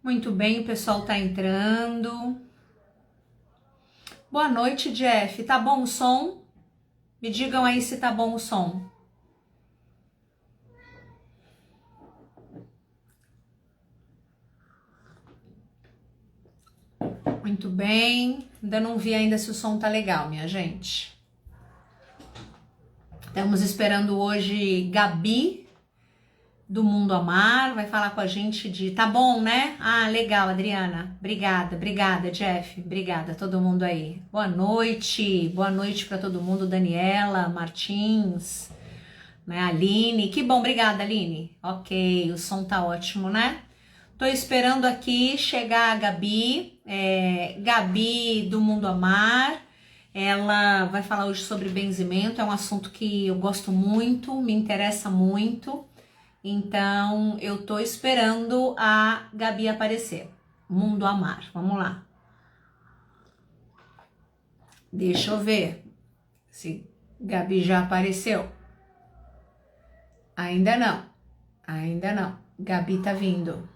Muito bem, o pessoal tá entrando. Boa noite, Jeff. Tá bom o som? Me digam aí se tá bom o som. Muito bem. Ainda não vi ainda se o som tá legal, minha gente. Estamos esperando hoje Gabi, do Mundo Amar, vai falar com a gente de... Tá bom, né? Ah, legal, Adriana. Obrigada, Jeff. Obrigada a todo mundo aí. Boa noite para todo mundo. Daniela, Martins, né? Aline, que bom, obrigada, Aline. Ok, o som tá ótimo, né? Tô esperando aqui chegar a Gabi, Gabi do Mundo Amar. Ela vai falar hoje sobre benzimento, é um assunto que eu gosto muito, me interessa muito. Então, eu tô esperando a Gabi aparecer. Mundo Amar, vamos lá. Deixa eu ver se Gabi já apareceu. Ainda não. Gabi tá vindo.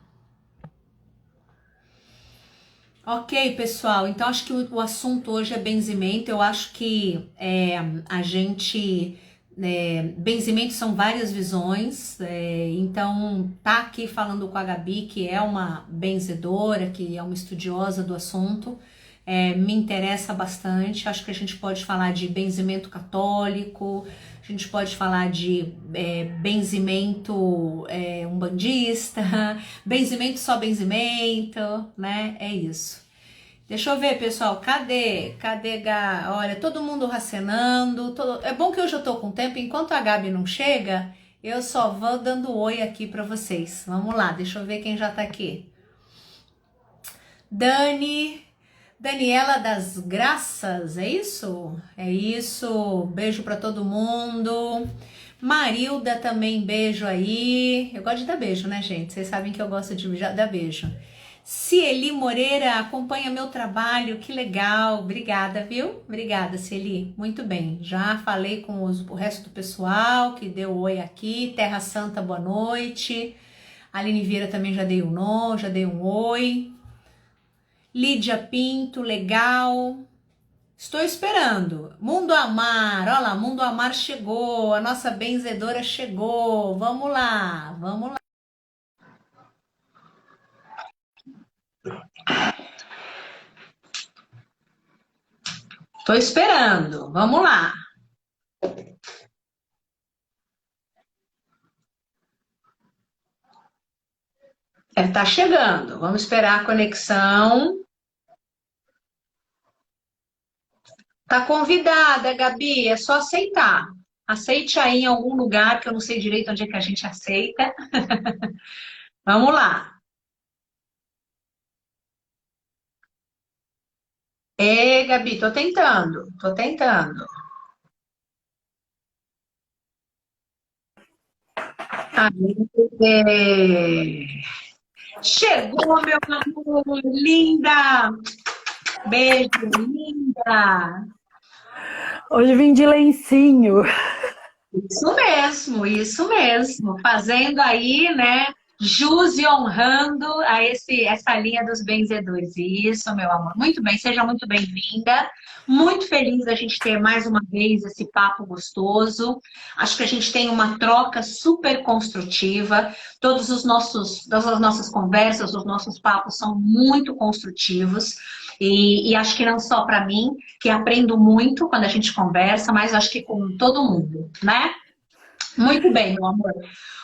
Ok, pessoal, então acho que o assunto hoje é benzimento. Eu acho que a gente... benzimento são várias visões, então tá aqui falando com a Gabi, que é uma benzedora, que é uma estudiosa do assunto, me interessa bastante. Acho que a gente pode falar de benzimento católico, a gente pode falar de benzimento umbandista, benzimento só benzimento, né? É isso. Deixa eu ver, pessoal, cadê? Olha, todo mundo racenando. É bom que hoje eu tô com tempo, enquanto a Gabi não chega, eu só vou dando oi aqui pra vocês. Vamos lá, deixa eu ver quem já tá aqui. Daniela das Graças, é isso? É isso, beijo pra todo mundo. Marilda também, beijo aí. Eu gosto de dar beijo, né, gente? Vocês sabem que eu gosto de dar beijo. Cieli Moreira acompanha meu trabalho, que legal, obrigada, viu? Obrigada, Cieli, muito bem. Já falei com o resto do pessoal que deu oi aqui. Terra Santa, boa noite. Aline Vieira também já dei já dei um oi. Lídia Pinto, legal. Estou esperando. Mundo Amar, olha lá, Mundo Amar chegou, a nossa benzedora chegou. Vamos lá, vamos lá. Estou esperando, vamos lá. Tá chegando, vamos esperar a conexão. Tá convidada, Gabi, é só aceitar. Aceite aí em algum lugar, que eu não sei direito onde é que a gente aceita. Vamos lá. Gabi, tô tentando. Aê. Chegou, meu amor, linda! Beijo, linda! Hoje vim de lencinho. Isso mesmo. Fazendo aí, né, jus e honrando a essa linha dos benzedores. Isso, meu amor. Muito bem, seja muito bem-vinda. Muito feliz da gente ter mais uma vez esse papo gostoso. Acho que a gente tem uma troca super construtiva. Todas as nossas conversas, os nossos papos são muito construtivos. E acho que não só para mim, que aprendo muito quando a gente conversa, mas acho que com todo mundo, né? Muito bem, meu amor.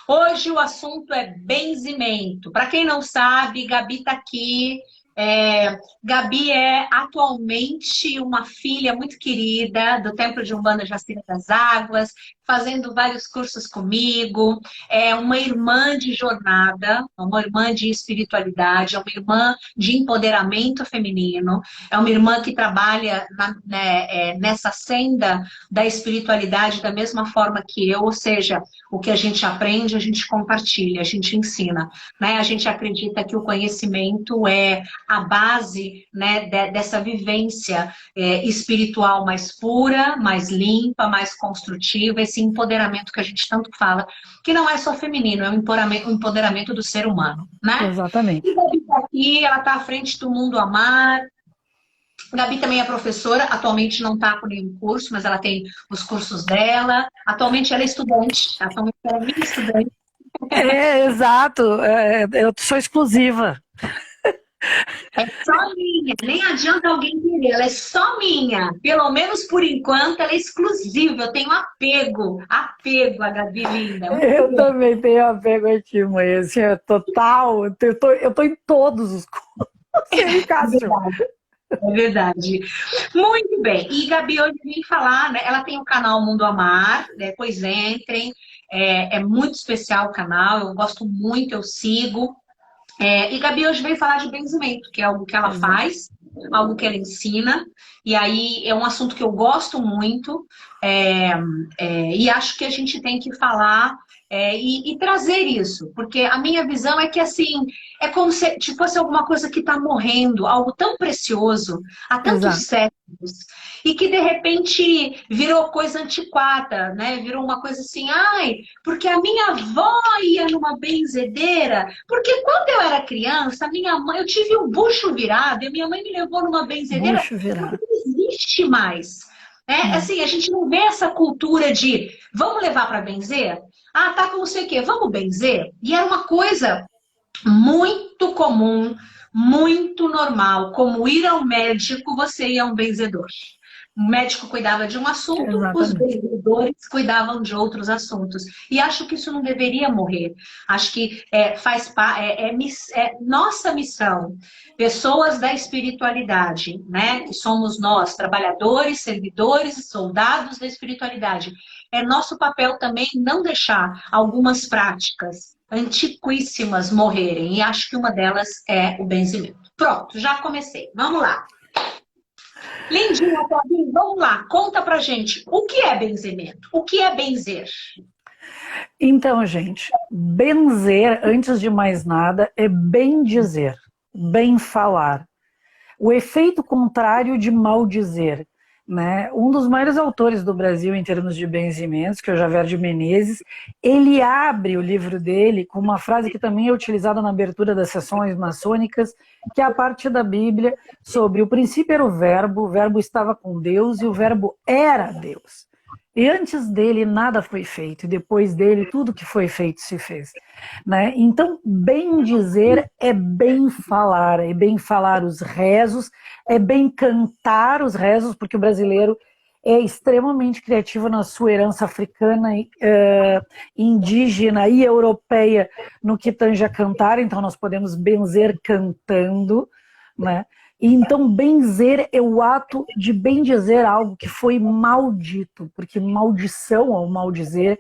Hoje o assunto é benzimento. Para quem não sabe, Gabi está aqui. Gabi é atualmente uma filha muito querida do Templo de Umbanda Jacira das Águas, fazendo vários cursos comigo. É uma irmã de jornada, uma irmã de espiritualidade, é uma irmã de empoderamento feminino, é uma irmã que trabalha nessa senda da espiritualidade da mesma forma que eu, ou seja, o que a gente aprende, a gente compartilha, a gente ensina, né? A gente acredita que o conhecimento é a base, né, dessa vivência espiritual mais pura, mais limpa, mais construtiva, esse empoderamento que a gente tanto fala, que não é só feminino, é o empoderamento do ser humano, né? E Exatamente. a Gabi tá aqui, ela está à frente do Mundo Amar. A Gabi também é professora, atualmente não está com nenhum curso, mas ela tem os cursos dela. Atualmente ela é estudante, atualmente ela é minha estudante. Exato. Eu sou exclusiva. É só minha, nem adianta alguém querer, ela é só minha. Pelo menos por enquanto, ela é exclusiva. Eu tenho apego a Gabi linda. Eu também tenho apego a ti, mãe. Assim, é total. Eu tô em todos os cursos. Cássio. É verdade. Muito bem. E Gabi hoje vem falar, né? Ela tem o canal Mundo Amar, né? Depois entrem. É muito especial o canal, eu gosto muito, eu sigo. E Gabi hoje veio falar de benzimento, que é algo que ela faz, algo que ela ensina. E aí é um assunto que eu gosto muito, e acho que a gente tem que falar e trazer isso, porque a minha visão é que assim, é como se fosse alguma coisa que está morrendo, algo tão precioso, há tantos Exato. séculos, e que de repente virou coisa antiquada, né? Virou uma coisa assim, ai, porque a minha avó ia numa benzedeira, porque quando eu era criança, minha mãe, eu tive o bucho virado, e a minha mãe me levou numa benzedeira, Bucho virado. não existe mais. Assim, a gente não vê essa cultura de vamos levar para benzer? Ah, tá com não sei o quê, vamos benzer? E era uma coisa muito comum, muito normal, como ir ao médico, você ia a um benzedor. O médico cuidava de um assunto, os Exatamente. benzedores cuidavam de outros assuntos. E acho que isso não deveria morrer. Acho que faz parte, é nossa missão, pessoas da espiritualidade, né? Que somos nós, trabalhadores, servidores, soldados da espiritualidade. É nosso papel também não deixar algumas práticas antiquíssimas morrerem. E acho que uma delas é o benzimento. Pronto, já comecei. Vamos lá. Lindinha, Fabinho, vamos lá, conta pra gente, o que é benzimento? O que é benzer? Então, gente, benzer, antes de mais nada, é bem dizer, bem falar. O efeito contrário de maldizer, né? Um dos maiores autores do Brasil em termos de benzimentos, que é o Javier de Menezes, ele abre o livro dele com uma frase que também é utilizada na abertura das sessões maçônicas, que é a parte da Bíblia sobre o princípio era o verbo estava com Deus e o verbo era Deus. E antes dele nada foi feito, e depois dele tudo que foi feito se fez. Né? Então, bem dizer é bem falar os rezos, é bem cantar os rezos, porque o brasileiro é extremamente criativo na sua herança africana, indígena e europeia no que tange a cantar, então nós podemos benzer cantando, né? Então, benzer é o ato de bendizer algo que foi maldito, porque maldição ou maldizer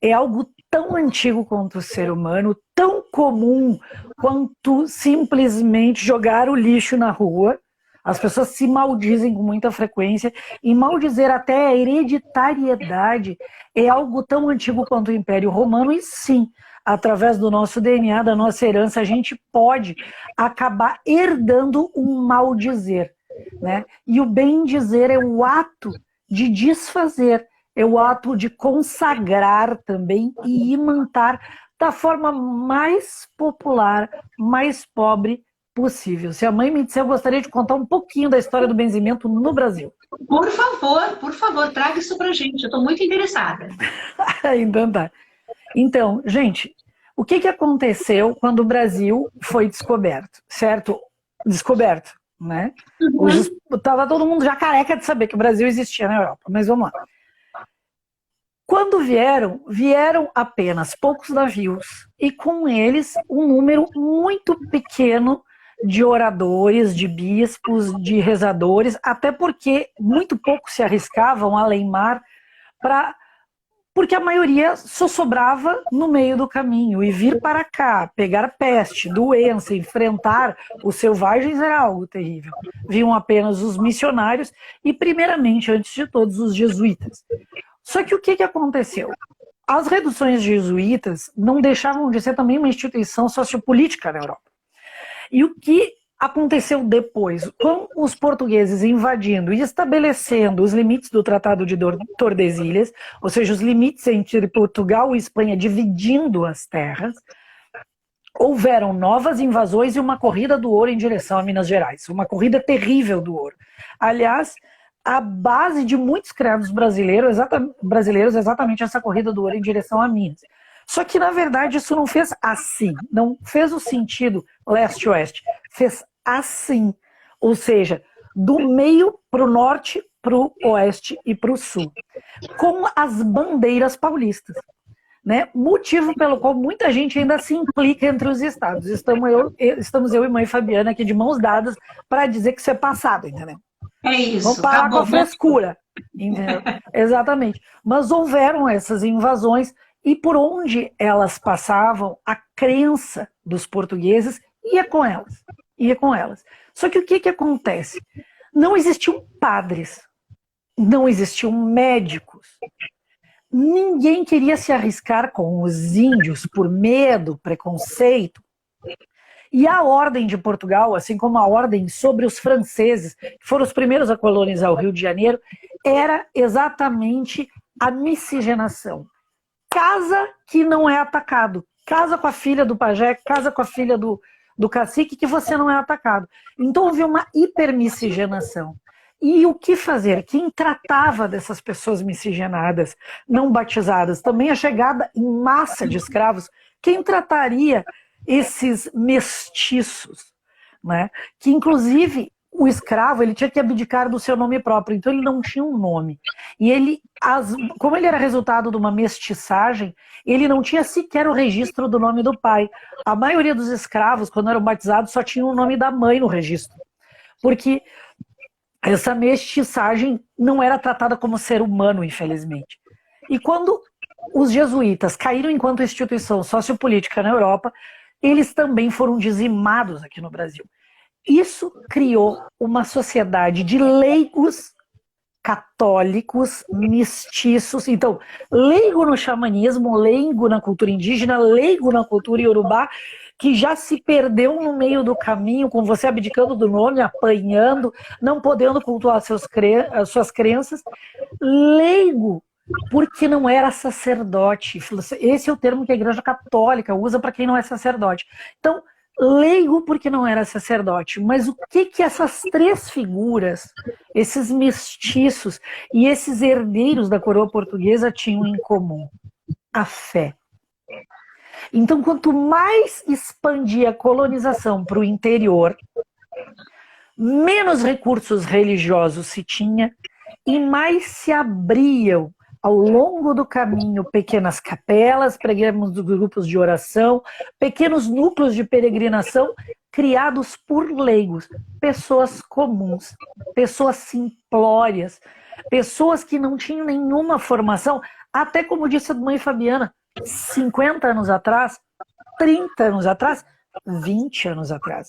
é algo tão antigo quanto o ser humano, tão comum quanto simplesmente jogar o lixo na rua. As pessoas se maldizem com muita frequência, e maldizer até a hereditariedade é algo tão antigo quanto o Império Romano, e sim, através do nosso DNA, da nossa herança, a gente pode acabar herdando um maldizer, né? E o bem dizer é o ato de desfazer, é o ato de consagrar também e imantar da forma mais popular, mais pobre possível. Se a mãe me disser, eu gostaria de contar um pouquinho da história do benzimento no Brasil. Por favor, traga isso pra gente, eu tô muito interessada. Então tá. Então, gente, o que aconteceu quando o Brasil foi descoberto, certo? Descoberto, né? Hoje estava todo mundo já careca de saber que o Brasil existia na Europa, mas vamos lá. Quando vieram apenas poucos navios e com eles um número muito pequeno de oradores, de bispos, de rezadores, até porque muito poucos se arriscavam a além-mar porque a maioria só sobrava no meio do caminho, e vir para cá, pegar peste, doença, enfrentar os selvagens era algo terrível. Vinham apenas os missionários e, primeiramente, antes de todos, os jesuítas. Só que o que aconteceu? As reduções jesuítas não deixavam de ser também uma instituição sociopolítica na Europa. E o que aconteceu depois, com os portugueses invadindo e estabelecendo os limites do Tratado de Tordesilhas, ou seja, os limites entre Portugal e Espanha dividindo as terras, houveram novas invasões e uma corrida do ouro em direção a Minas Gerais, uma corrida terrível do ouro. Aliás, a base de muitos escravos brasileiros exatamente essa corrida do ouro em direção a Minas. Só que, na verdade, isso não fez assim, não fez o sentido leste-oeste, fez assim, ou seja, do meio para o norte, para o oeste e para o sul, com as bandeiras paulistas. Né? Motivo pelo qual muita gente ainda se implica entre os estados. Estamos eu e mãe Fabiana aqui de mãos dadas para dizer que isso é passado, entendeu? É isso. Vamos parar com a frescura, entendeu? Exatamente. Mas houveram essas invasões e por onde elas passavam, a crença dos portugueses ia com elas. Ia com elas. Só que o que acontece? Não existiam padres, não existiam médicos. Ninguém queria se arriscar com os índios por medo, preconceito. E a Ordem de Portugal, assim como a Ordem sobre os franceses, que foram os primeiros a colonizar o Rio de Janeiro, era exatamente a miscigenação. Casa que não é atacado. Casa com a filha do pajé, casa com a filha do cacique, que você não é atacado. Então houve uma hipermiscigenação. E o que fazer? Quem tratava dessas pessoas miscigenadas, não batizadas, também a chegada em massa de escravos, quem trataria esses mestiços? Né? Que, inclusive, o escravo ele tinha que abdicar do seu nome próprio, então ele não tinha um nome. E ele, como ele era resultado de uma mestiçagem, ele não tinha sequer o registro do nome do pai. A maioria dos escravos, quando eram batizados, só tinha o nome da mãe no registro. Porque essa mestiçagem não era tratada como ser humano, infelizmente. E quando os jesuítas caíram enquanto instituição sociopolítica na Europa, eles também foram dizimados aqui no Brasil. Isso criou uma sociedade de leigos católicos, mestiços. Então, leigo no xamanismo, leigo na cultura indígena, leigo na cultura iorubá, que já se perdeu no meio do caminho, com você abdicando do nome, apanhando, não podendo cultuar as suas crenças. Leigo, porque não era sacerdote. Esse é o termo que a Igreja Católica usa para quem não é sacerdote. Então, leigo porque não era sacerdote. Mas o que essas três figuras, esses mestiços e esses herdeiros da coroa portuguesa tinham em comum? A fé. Então, quanto mais expandia a colonização para o interior, menos recursos religiosos se tinha e mais se abriam ao longo do caminho pequenas capelas, pequenos grupos de oração, pequenos núcleos de peregrinação criados por leigos, pessoas comuns, pessoas simplórias, pessoas que não tinham nenhuma formação, até como disse a mãe Fabiana, 50 anos atrás, 30 anos atrás, 20 anos atrás,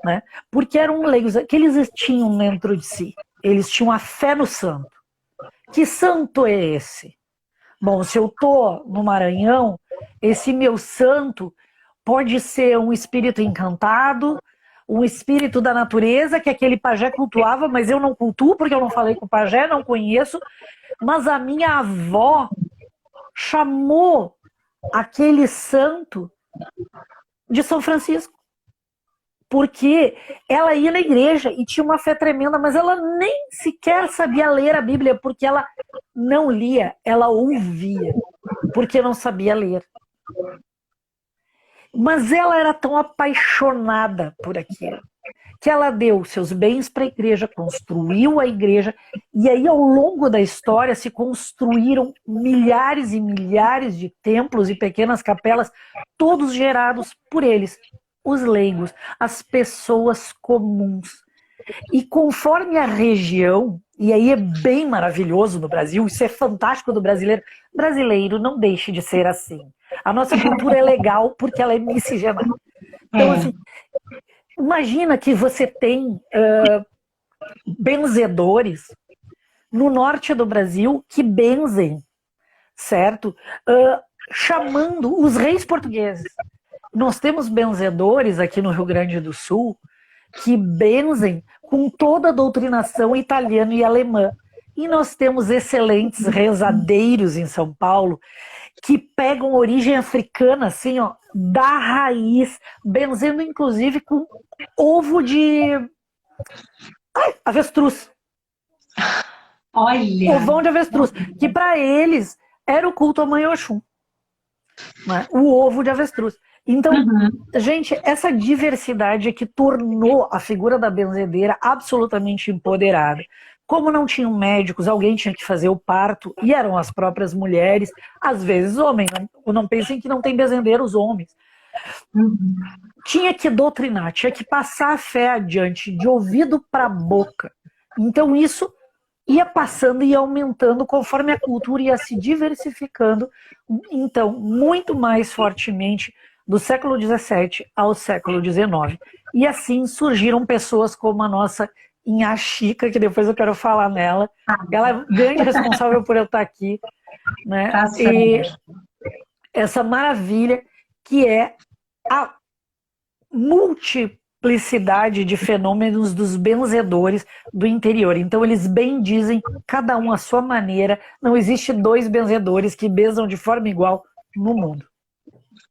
né? Porque eram leigos que eles tinham dentro de si, eles tinham a fé no santo. Que santo é esse? Bom, se eu tô no Maranhão, esse meu santo pode ser um espírito encantado, um espírito da natureza que aquele pajé cultuava, mas eu não cultuo porque eu não falei com o pajé, não conheço, mas a minha avó chamou aquele santo de São Francisco, porque ela ia na igreja e tinha uma fé tremenda, mas ela nem sequer sabia ler a Bíblia, porque ela não lia, ela ouvia, porque não sabia ler. Mas ela era tão apaixonada por aquilo, que ela deu seus bens para a igreja, construiu a igreja, e aí ao longo da história se construíram milhares e milhares de templos e pequenas capelas, todos gerados por eles, os leigos, as pessoas comuns. E conforme a região, e aí é bem maravilhoso no Brasil, isso é fantástico do brasileiro, brasileiro não deixe de ser assim. A nossa cultura é legal porque ela é miscigenada. Então, assim, imagina que você tem benzedores no norte do Brasil que benzem, certo? Chamando os reis portugueses. Nós temos benzedores aqui no Rio Grande do Sul que benzem com toda a doutrinação italiana e alemã. E nós temos excelentes rezadeiros em São Paulo que pegam origem africana, assim, ó, da raiz, benzendo inclusive com ovo de avestruz. Olha! Ovão de avestruz, que para eles era o culto à Mãe Oxum, né? O ovo de avestruz. Então, gente, essa diversidade é que tornou a figura da benzedeira absolutamente empoderada. Como não tinham médicos, alguém tinha que fazer o parto, e eram as próprias mulheres, às vezes homens. Não pensem que não tem benzendeiros homens. Tinha que doutrinar, tinha que passar a fé adiante, de ouvido para boca. Então isso ia passando e aumentando conforme a cultura ia se diversificando. Então, muito mais fortemente do século XVII ao século XIX. E assim surgiram pessoas como a nossa Inha Chica, que depois eu quero falar nela. Ela é grande responsável por eu estar aqui, né? E essa maravilha que é a multiplicidade de fenômenos dos benzedores do interior. Então eles bendizem cada um à sua maneira. Não existe dois benzedores que benzam de forma igual no mundo.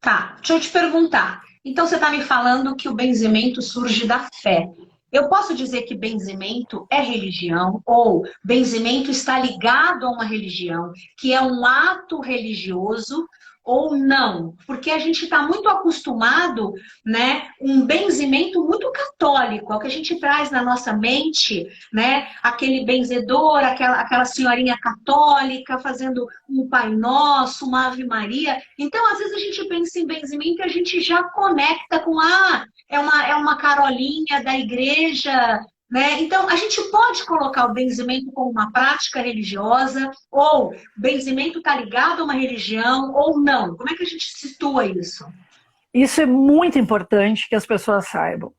Tá, deixa eu te perguntar. Então você está me falando que o benzimento surge da fé. Eu posso dizer que benzimento é religião, ou benzimento está ligado a uma religião, que é um ato religioso, ou não? Porque a gente está muito acostumado, né, um benzimento muito católico, é o que a gente traz na nossa mente, né, aquele benzedor, aquela senhorinha católica fazendo um Pai Nosso, uma Ave Maria. Então, às vezes a gente pensa em benzimento e a gente já conecta com, é uma carolinha da igreja, né? Então, a gente pode colocar o benzimento como uma prática religiosa, ou o benzimento está ligado a uma religião, ou não? Como é que a gente situa isso? Isso é muito importante que as pessoas saibam.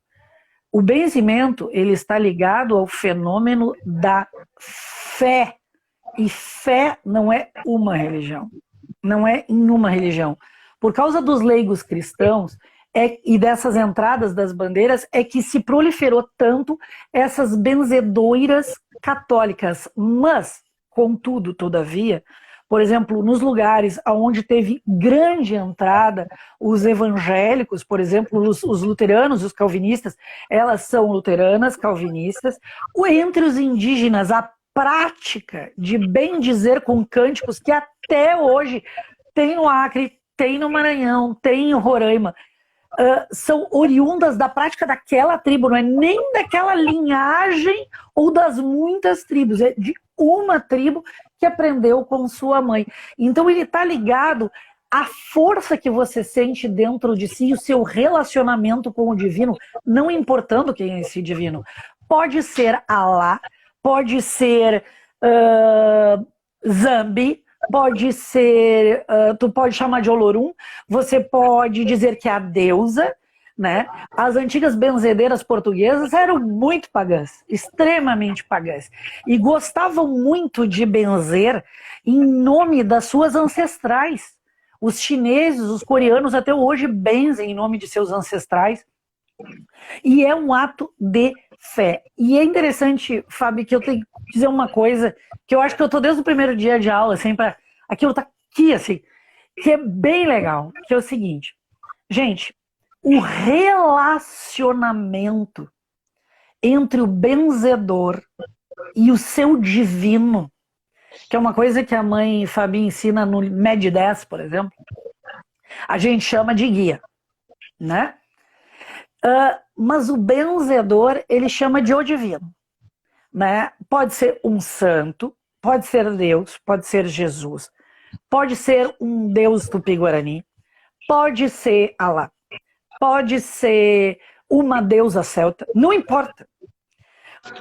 O benzimento, ele está ligado ao fenômeno da fé. E fé não é uma religião. Não é em uma religião. Por causa dos leigos cristãos, e dessas entradas das bandeiras, é que se proliferou tanto essas benzedoiras católicas. Mas, contudo, todavia, por exemplo, nos lugares onde teve grande entrada, os evangélicos, por exemplo, os luteranos, os calvinistas, elas são luteranas, calvinistas. Entre os indígenas, a prática de bendizer com cânticos que até hoje tem no Acre, tem no Maranhão, tem em Roraima, são oriundas da prática daquela tribo, não é nem daquela linhagem ou das muitas tribos, é de uma tribo que aprendeu com sua mãe. Então ele está ligado à força que você sente dentro de si, o seu relacionamento com o divino, não importando quem é esse divino. Pode ser Alá, pode ser Zambi, pode ser, tu pode chamar de Olorum, você pode dizer que é a deusa, né? As antigas benzedeiras portuguesas eram muito pagãs, extremamente pagãs, e gostavam muito de benzer em nome das suas ancestrais. Os chineses, os coreanos até hoje benzem em nome de seus ancestrais, e é um ato de fé. E é interessante, Fábio, que eu tenho que dizer uma coisa que eu acho que eu tô desde o primeiro dia de aula, assim, para aquilo tá aqui, assim, que é bem legal, que é o seguinte, gente, o relacionamento entre o benzedor e o seu divino, que é uma coisa que a mãe Fabi ensina no MED 10, por exemplo, a gente chama de guia, né? Mas o benzedor, ele chama de o divino, né? Pode ser um santo, pode ser Deus, pode ser Jesus, pode ser um Deus tupi-guarani, pode ser Alá, pode ser uma deusa celta, não importa.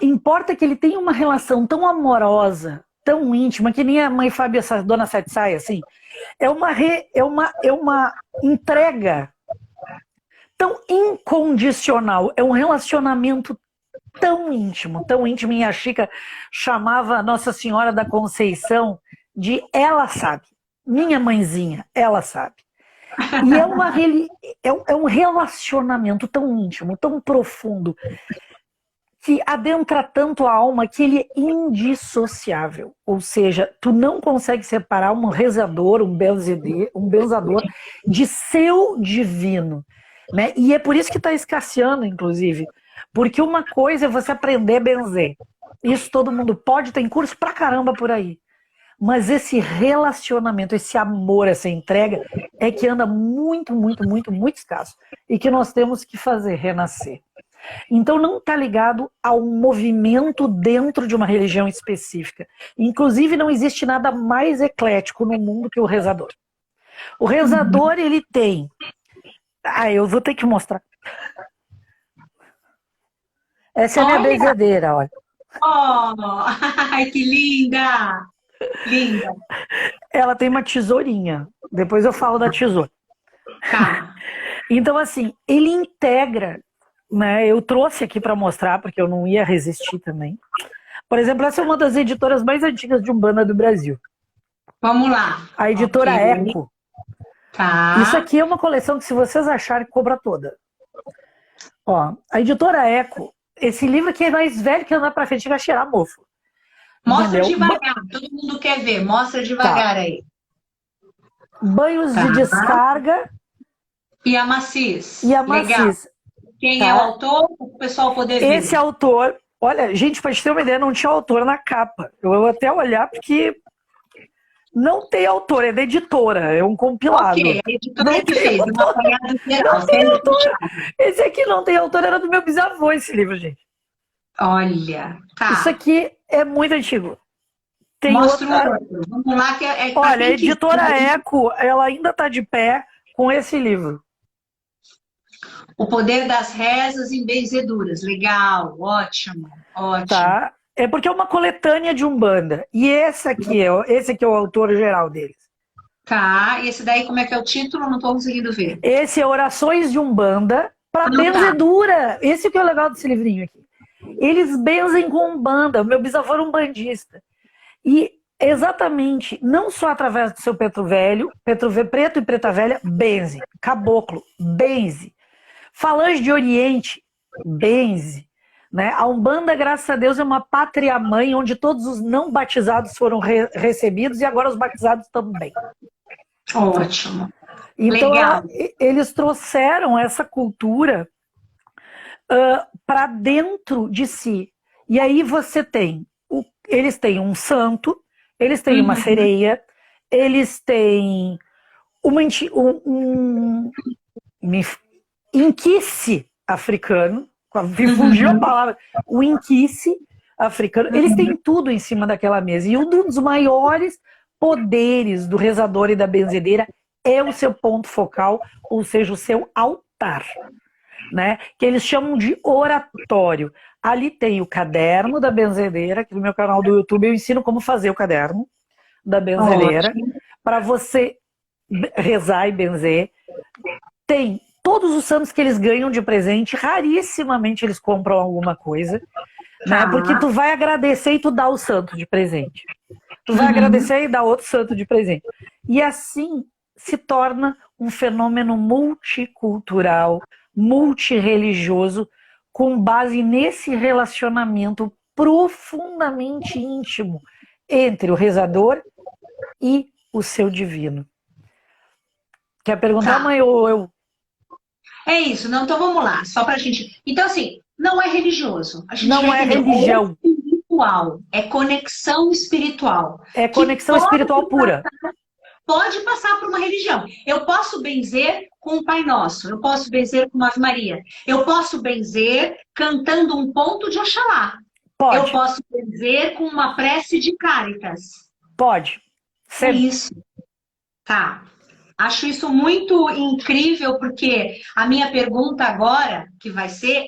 Importa que ele tenha uma relação tão amorosa, tão íntima, que nem a mãe Fábio, essa dona Sete Saia, assim. É uma entrega tão incondicional, é um relacionamento tão íntimo, e a Chica chamava Nossa Senhora da Conceição de ela sabe, minha mãezinha, ela sabe. E é um relacionamento tão íntimo, tão profundo, que adentra tanto a alma que ele é indissociável. Ou seja, tu não consegue separar um rezador, um benzador de seu divino. Né? E é por isso que está escasseando, inclusive. Porque uma coisa é você aprender a benzer. Isso todo mundo pode, tem curso pra caramba por aí. Mas esse relacionamento, esse amor, essa entrega, é que anda muito, muito, muito, muito escasso. E que nós temos que fazer renascer. Então não está ligado a um movimento dentro de uma religião específica. Inclusive não existe nada mais eclético no mundo que o rezador. O rezador, ele tem... eu vou ter que mostrar. Essa é a minha benzedeira, olha. Oh, ai, que linda! Linda. Ela tem uma tesourinha. Depois eu falo da tesoura. Tá. Então, assim, ele integra, né? Eu trouxe aqui para mostrar, porque eu não ia resistir também. Por exemplo, essa é uma das editoras mais antigas de Umbanda do Brasil. Vamos lá. A editora Eco. Tá. Isso aqui é uma coleção que, se vocês acharem, cobra toda. Ó, a editora Eco, esse livro aqui é mais velho que andar pra frente e vai cheirar mofo. Mostra devagar, todo mundo quer ver. Mostra devagar aí. Banhos de descarga. E a Macis. E a Macis. Legal. Quem é o autor? Para o pessoal poder ver. Esse autor, olha, gente, pra gente ter uma ideia, não tinha autor na capa. Eu vou até olhar porque não tem autor, é da editora, é um compilado. Ok, a editora que fez uma apanhada geral. Não tem autor. Esse aqui não tem autor, era do meu bisavô esse livro, gente. Olha, tá. Isso aqui é muito antigo. Tem Mostra o outro. Vamos lá que é olha, a editora Eco, ela ainda está de pé com esse livro. O Poder das Rezas em Benzeduras. Legal, ótimo, ótimo. Tá. É porque é uma coletânea de Umbanda. E esse aqui é o autor geral deles. Tá, e esse daí como é que é o título? Não estou conseguindo ver. Esse é Orações de Umbanda para Benzedura. Tá. Esse que é o legal desse livrinho aqui. Eles benzem com Umbanda. O meu bisavô era umbandista. E exatamente, não só através do seu Preto Velho, Preto e Preta Velha, benze. Caboclo, benze. Falange de Oriente, benze. Né? A Umbanda, graças a Deus, é uma pátria-mãe onde todos os não batizados foram recebidos e agora os batizados também. Ótimo. Então, legal. Eles trouxeram essa cultura para dentro de si. E aí você tem, eles têm um santo, eles têm uma sereia, eles têm um inquice africano, fugiu a palavra, o inquice africano, eles têm tudo em cima daquela mesa. E um dos maiores poderes do rezador e da benzedeira é o seu ponto focal, ou seja, o seu altar, né? Que eles chamam de oratório. Ali tem o caderno da benzedeira, que no meu canal do YouTube eu ensino como fazer o caderno da benzedeira, para você rezar e benzer. Tem todos os santos que eles ganham de presente, rarissimamente eles compram alguma coisa, né? Porque tu vai agradecer e tu dá o santo de presente. Tu vai agradecer e dá outro santo de presente. E assim se torna um fenômeno multicultural, multirreligioso, com base nesse relacionamento profundamente íntimo entre o rezador e o seu divino. Quer perguntar, mãe, ou eu? É isso, não, então vamos lá, só pra gente... Então, assim, não é religioso. A gente não é religião. É espiritual, é conexão espiritual. É conexão espiritual pura. Pode passar por uma religião. Eu posso benzer com o Pai Nosso, eu posso benzer com Ave Maria, eu posso benzer cantando um ponto de Oxalá. Pode. Eu posso benzer com uma prece de Cáritas. Pode. É isso. Tá. Acho isso muito incrível, porque a minha pergunta agora, que vai ser,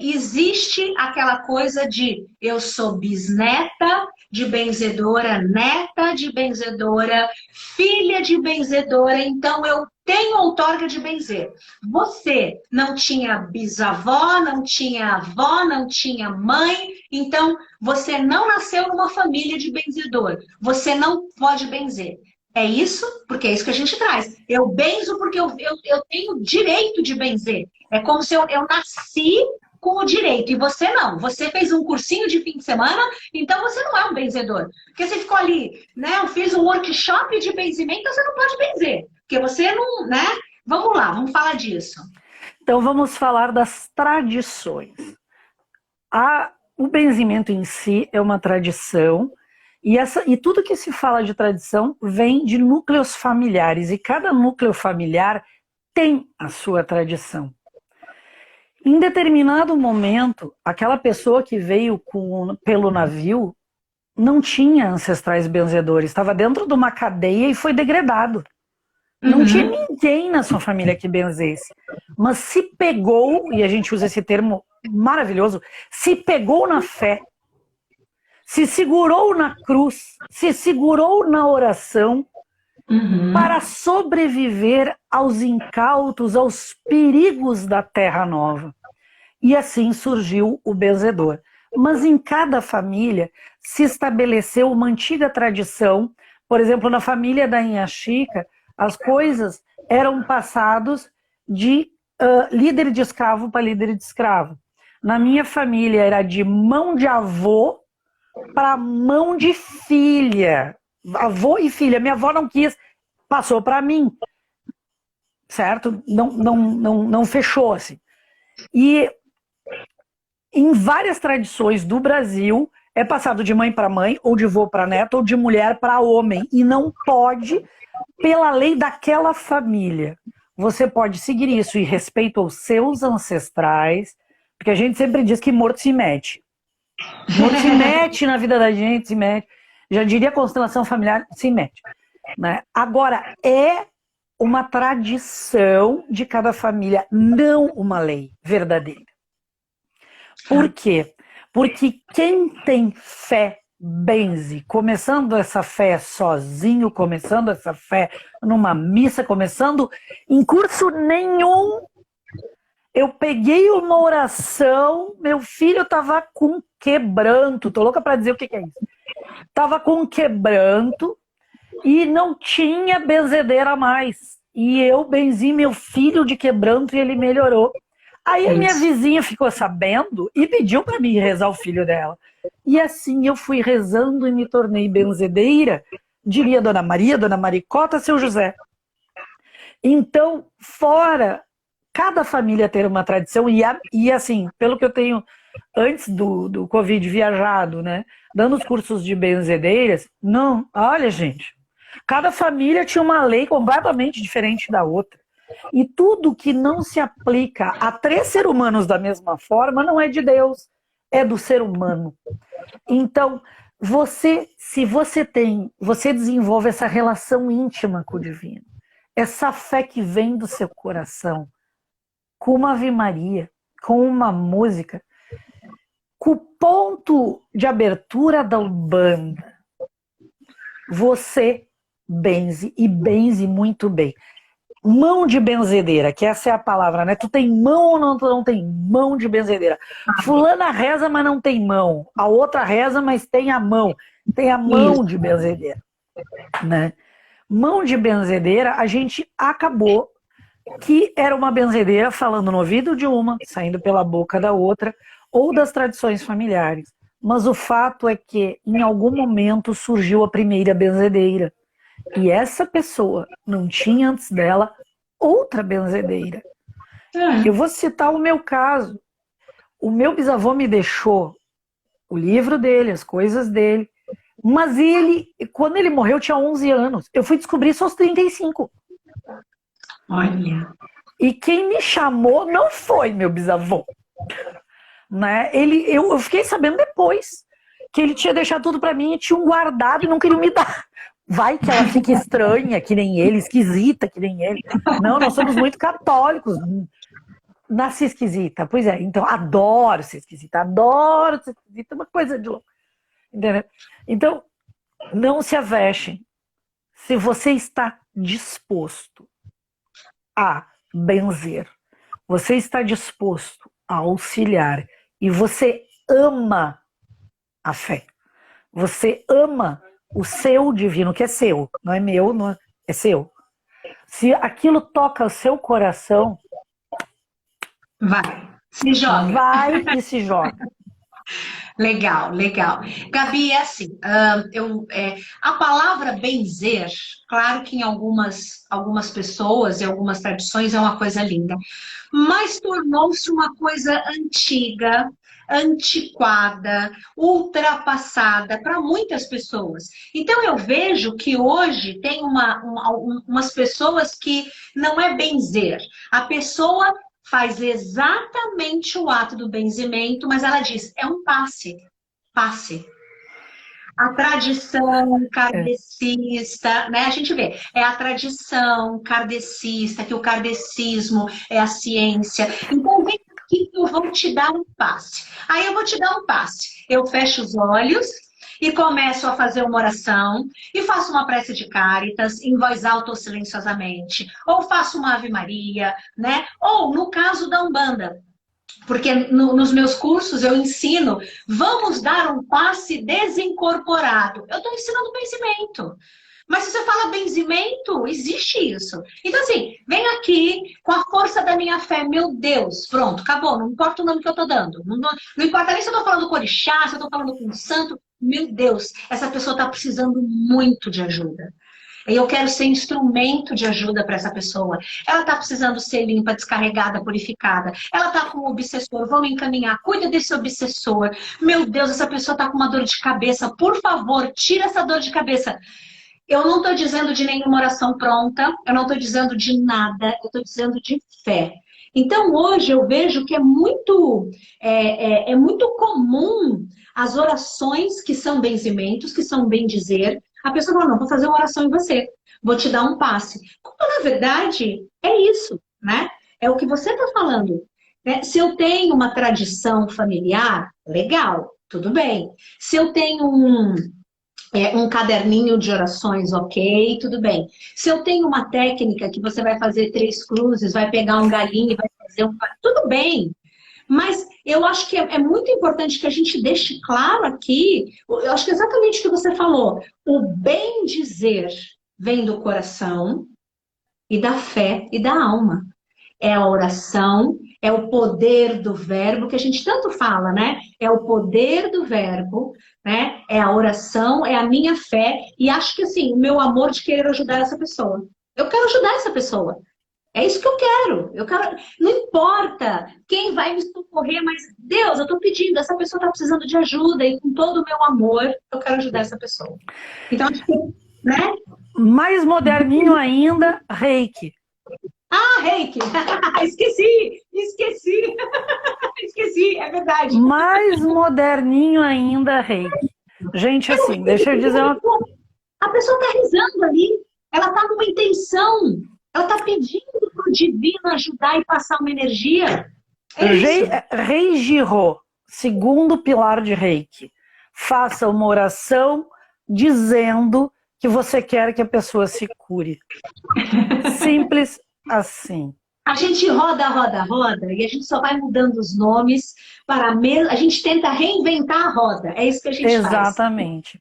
existe aquela coisa de eu sou bisneta de benzedora, neta de benzedora, filha de benzedora, então eu tenho outorga de benzer. Você não tinha bisavó, não tinha avó, não tinha mãe, então você não nasceu numa família de benzedor, você não pode benzer. É isso, porque é isso que a gente traz. Eu benzo porque eu tenho direito de benzer. É como se eu nasci com o direito, e você não. Você fez um cursinho de fim de semana, então você não é um benzedor. Porque você ficou ali, né? Eu fiz um workshop de benzimento, você não pode benzer. Porque você não, né? Vamos lá, vamos falar disso. Então vamos falar das tradições. O benzimento em si é uma tradição, e tudo que se fala de tradição vem de núcleos familiares, e cada núcleo familiar tem a sua tradição. Em determinado momento, aquela pessoa que veio pelo navio não tinha ancestrais benzedores, estava dentro de uma cadeia e foi degradado. Não tinha ninguém na sua família que benzesse. Mas se pegou, e a gente usa esse termo maravilhoso, se pegou na fé, se segurou na cruz, se segurou na oração para sobreviver aos incautos, aos perigos da Terra Nova. E assim surgiu o benzedor. Mas em cada família se estabeleceu uma antiga tradição. Por exemplo, na família da Inha Chica, as coisas eram passadas de líder de escravo para líder de escravo. Na minha família era de mão de avô para mão de filha. Avô e filha. Minha avó não quis, passou para mim. Certo? Não fechou assim. E em várias tradições do Brasil, é passado de mãe para mãe, ou de vô para neto, ou de mulher para homem. E não pode, pela lei daquela família. Você pode seguir isso e respeito aos seus ancestrais, porque a gente sempre diz que morto se mete. Morto se mete na vida da gente, se mete. Já diria constelação familiar, se mete. Né? Agora, é uma tradição de cada família, não uma lei verdadeira. Por quê? Porque quem tem fé benze, começando essa fé sozinho, começando essa fé numa missa, começando em curso nenhum. Eu peguei uma oração, meu filho estava com quebranto, tô louca para dizer o que é isso. Tava com quebranto e não tinha benzedeira mais. E eu benzi meu filho de quebranto e ele melhorou. Aí a minha vizinha ficou sabendo e pediu para mim rezar o filho dela. E assim eu fui rezando e me tornei benzedeira, diria Dona Maria, Dona Maricota, Seu José. Então, fora cada família ter uma tradição, e assim, pelo que eu tenho antes do Covid viajado, né, dando os cursos de benzedeiras, não, olha gente, cada família tinha uma lei completamente diferente da outra. E tudo que não se aplica a 3 seres humanos da mesma forma não é de Deus, é do ser humano. Então, se você desenvolve essa relação íntima com o divino, essa fé que vem do seu coração, com uma Ave Maria, com uma música, com o ponto de abertura da Umbanda, você benze e benze muito bem. Mão de benzedeira, que essa é a palavra, né? Tu tem mão ou não tem mão de benzedeira? Fulana reza, mas não tem mão. A outra reza, mas tem a mão. Tem a mão de benzedeira, né? Mão de benzedeira, a gente acabou que era uma benzedeira falando no ouvido de uma, saindo pela boca da outra, ou das tradições familiares. Mas o fato é que, em algum momento, surgiu a primeira benzedeira. E essa pessoa não tinha antes dela outra benzedeira. Eu vou citar o meu caso. O meu bisavô me deixou o livro dele, as coisas dele. Mas ele, quando ele morreu, tinha 11 anos. Eu fui descobrir só aos 35. Olha. E quem me chamou não foi meu bisavô. Né? Eu fiquei sabendo depois que ele tinha deixado tudo para mim e tinha um guardado e não queria me dar. Vai que ela fica estranha, que nem ele, esquisita, que nem ele. Não, nós somos muito católicos. Nasci esquisita. Pois é, então adoro ser esquisita, uma coisa de louco. Entendeu? Então, não se avexem. Se você está disposto a benzer, você está disposto a auxiliar e você ama a fé, você ama o seu divino, que é seu, não é meu, não é seu. Se aquilo toca o seu coração, Vai, se joga. vai e se joga. Legal, legal. Gabi, é assim, a palavra benzer, claro que em algumas pessoas e algumas tradições é uma coisa linda, mas tornou-se uma coisa antiga, antiquada, ultrapassada para muitas pessoas. Então eu vejo que hoje tem umas pessoas que não é benzer. A pessoa faz exatamente o ato do benzimento, mas ela diz, é um passe, passe. A tradição kardecista, né? A gente vê, é a tradição kardecista, que o kardecismo é a ciência. Então, vem aqui que eu vou te dar um passe. Aí eu vou te dar um passe. Eu fecho os olhos e começo a fazer uma oração e faço uma prece de Cáritas em voz alta ou silenciosamente. Ou faço uma Ave Maria, né? Ou, no caso da Umbanda, porque nos meus cursos eu ensino, vamos dar um passe desincorporado. Eu estou ensinando benzimento. Mas se você fala benzimento, existe isso. Então, assim, vem aqui com a força da minha fé, meu Deus, pronto, acabou, não importa o nome que eu estou dando. Não importa nem se eu estou falando com orixá, se eu estou falando com um santo. Meu Deus, essa pessoa está precisando muito de ajuda. E eu quero ser instrumento de ajuda para essa pessoa. Ela está precisando ser limpa, descarregada, purificada. Ela está com um obsessor, vamos encaminhar. Cuida desse obsessor. Meu Deus, essa pessoa está com uma dor de cabeça. Por favor, tira essa dor de cabeça. Eu não estou dizendo de nenhuma oração pronta. Eu não estou dizendo de nada. Eu estou dizendo de fé. Então, hoje eu vejo que é muito comum as orações que são benzimentos, que são bem dizer. A pessoa fala, não, vou fazer uma oração em você, vou te dar um passe. Quando, na verdade, é isso, né? É o que você está falando. Né? Se eu tenho uma tradição familiar, legal, tudo bem. Se eu tenho um caderninho de orações, ok, tudo bem. Se eu tenho uma técnica que você vai fazer 3 cruzes, vai pegar um galinho e vai fazer tudo bem. Mas eu acho que é muito importante que a gente deixe claro aqui, eu acho que é exatamente o que você falou, o bem dizer vem do coração e da fé e da alma. É a oração, é o poder do verbo, que a gente tanto fala, né? É o poder do verbo, né? É a oração, é a minha fé, e acho que assim, o meu amor de querer ajudar essa pessoa. Eu quero ajudar essa pessoa. É isso que eu quero. Não importa quem vai me socorrer, mas Deus, eu estou pedindo, essa pessoa está precisando de ajuda e com todo o meu amor, eu quero ajudar essa pessoa. Então, acho que, né? Mais moderninho ainda, Reiki. Ah, Reiki! Esqueci, é verdade. Mais moderninho ainda, Reiki. Gente, assim, deixa eu dizer uma coisa. A pessoa está rezando ali, ela está numa intenção. Ela está pedindo para o divino ajudar e passar uma energia. Rei Jiro, segundo pilar de Reiki. Faça uma oração dizendo que você quer que a pessoa se cure. Simples assim. A gente roda e a gente só vai mudando os nomes a gente tenta reinventar a roda. É isso que a gente faz. Exatamente.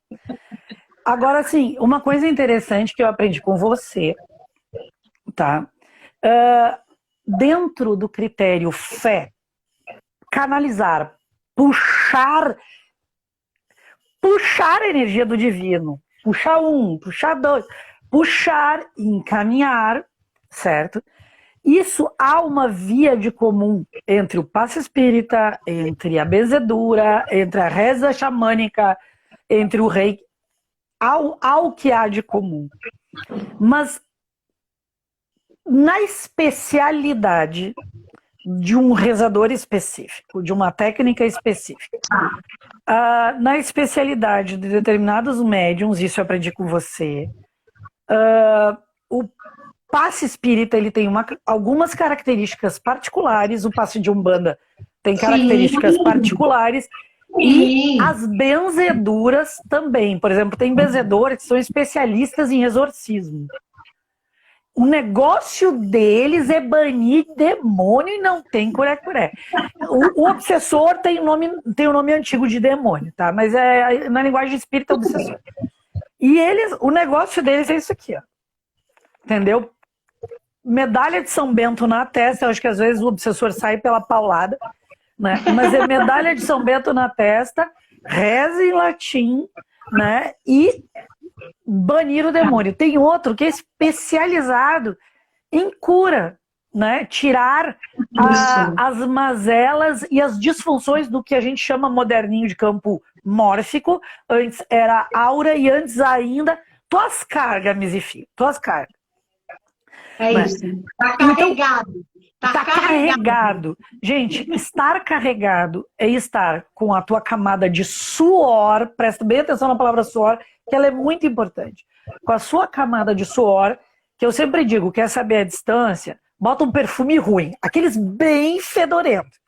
Agora, sim, uma coisa interessante que eu aprendi com você, tá? Dentro do critério fé, canalizar, puxar a energia do divino, puxar 1, puxar 2, puxar e encaminhar, certo? Isso há uma via de comum entre o passe espírita, entre a benzedura, entre a reza xamânica, entre o reiki, ao que há de comum. Mas na especialidade de um rezador específico, de uma técnica específica, na especialidade de determinados médiums, isso eu aprendi com você, o passe espírita ele tem algumas características particulares, o passe de Umbanda tem características particulares, e as benzeduras também. Por exemplo, tem benzedores que são especialistas em exorcismo. O negócio deles é banir demônio e não tem curé-curé. O obsessor tem o nome antigo de demônio, tá? Mas na linguagem espírita é obsessor. E eles, o negócio deles é isso aqui, ó. Entendeu? Medalha de São Bento na testa, eu acho que às vezes o obsessor sai pela paulada, né? Mas é medalha de São Bento na testa, reza em latim, né? E banir o demônio. Tem outro que é especializado em cura, né? Tirar as mazelas e as disfunções do que a gente chama moderninho de campo mórfico. Antes era aura e antes ainda tuas cargas, Mizifio, tuas cargas. É isso. Tá carregado. Então, tá carregado. Gente, estar carregado é estar com a tua camada de suor, presta bem atenção na palavra suor, que ela é muito importante. Com a sua camada de suor, que eu sempre digo, quer saber a distância, bota um perfume ruim, aqueles bem fedorentos.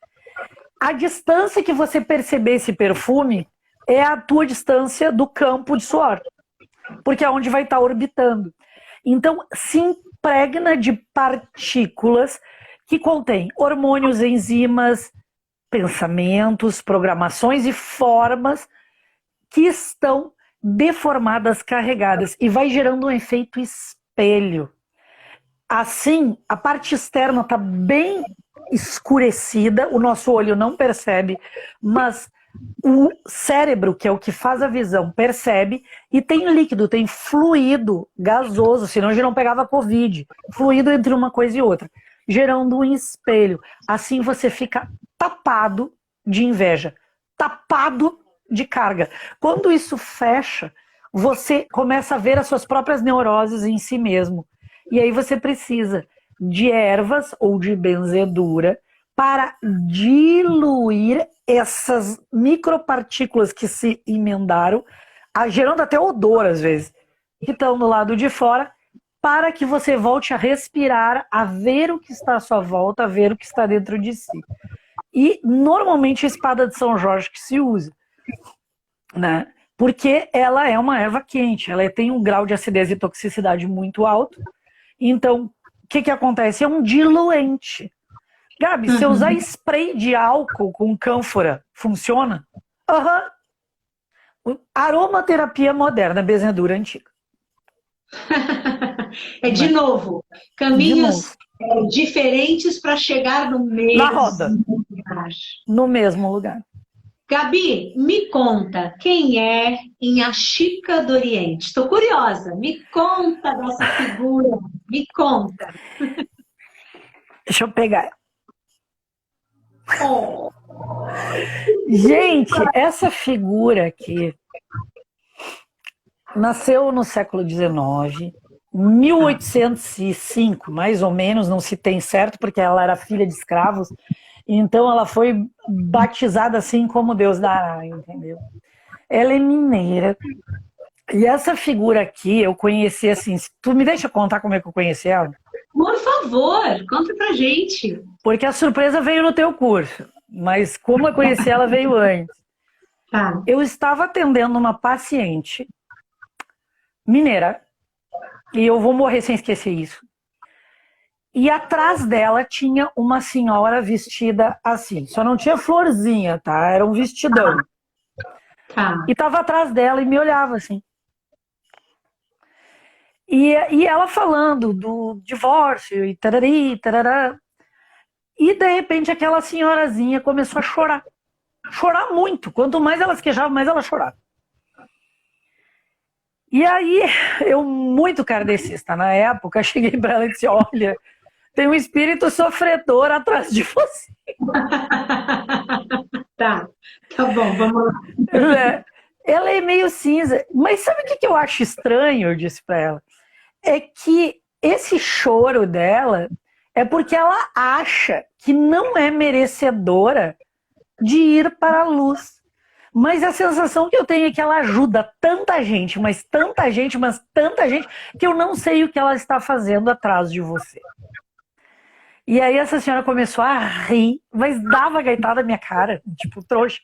A distância que você perceber esse perfume é a tua distância do campo de suor, porque é onde vai estar orbitando. Então, se impregna de partículas que contêm hormônios, enzimas, pensamentos, programações e formas que estão deformadas, carregadas, e vai gerando um efeito espelho. Assim, a parte externa está bem escurecida, o nosso olho não percebe, mas o cérebro, que é o que faz a visão, percebe, e tem líquido, tem fluido gasoso, senão a gente não pegava Covid, fluido entre uma coisa e outra, gerando um espelho. Assim você fica tapado de inveja, tapado de carga. Quando isso fecha, você começa a ver as suas próprias neuroses em si mesmo. E aí você precisa de ervas ou de benzedura para diluir essas micropartículas que se emendaram, gerando até odor às vezes, que estão do lado de fora, para que você volte a respirar, a ver o que está à sua volta, a ver o que está dentro de si. E normalmente a espada de São Jorge que se usa, né? Porque ela é uma erva quente, ela tem um grau de acidez e toxicidade muito alto. Então, o que acontece? É um diluente. Gabi, se eu usar spray de álcool com cânfora, funciona? Aromaterapia moderna, benzedura antiga. De novo, caminhos diferentes para chegar no mesmo na roda. lugar. No mesmo lugar. Gabi, me conta, quem é Inhaxica do Oriente? Estou curiosa, me conta dessa figura, me conta. Deixa eu pegar. Gente, essa figura aqui nasceu no século XIX, 1805, mais ou menos, não se tem certo, porque ela era filha de escravos, então ela foi batizada assim como Deus dará, entendeu? Ela é mineira. E essa figura aqui, eu conheci assim, tu me deixa contar como é que eu conheci ela? Por favor, conta pra gente. Porque a surpresa veio no teu curso, mas como eu conheci ela veio antes. Tá. Eu estava atendendo uma paciente mineira, e eu vou morrer sem esquecer isso. E atrás dela tinha uma senhora vestida assim, só não tinha florzinha, tá? Era um vestidão. Tá. E estava atrás dela e me olhava assim. E ela falando do divórcio e tarari, tarará. E de repente aquela senhorazinha começou a chorar. Chorar muito. Quanto mais ela se queixava, mais ela chorava. E aí, eu, muito kardecista na época, cheguei para ela e disse, olha, tem um espírito sofredor atrás de você. Tá bom, vamos lá. Ela é meio cinza, mas sabe o que eu acho estranho, eu disse para ela? É que esse choro dela é porque ela acha que não é merecedora de ir para a luz. Mas a sensação que eu tenho é que ela ajuda tanta gente, mas tanta gente, que eu não sei o que ela está fazendo atrás de você. E aí essa senhora começou a rir, mas dava gaitada na minha cara, tipo trouxa.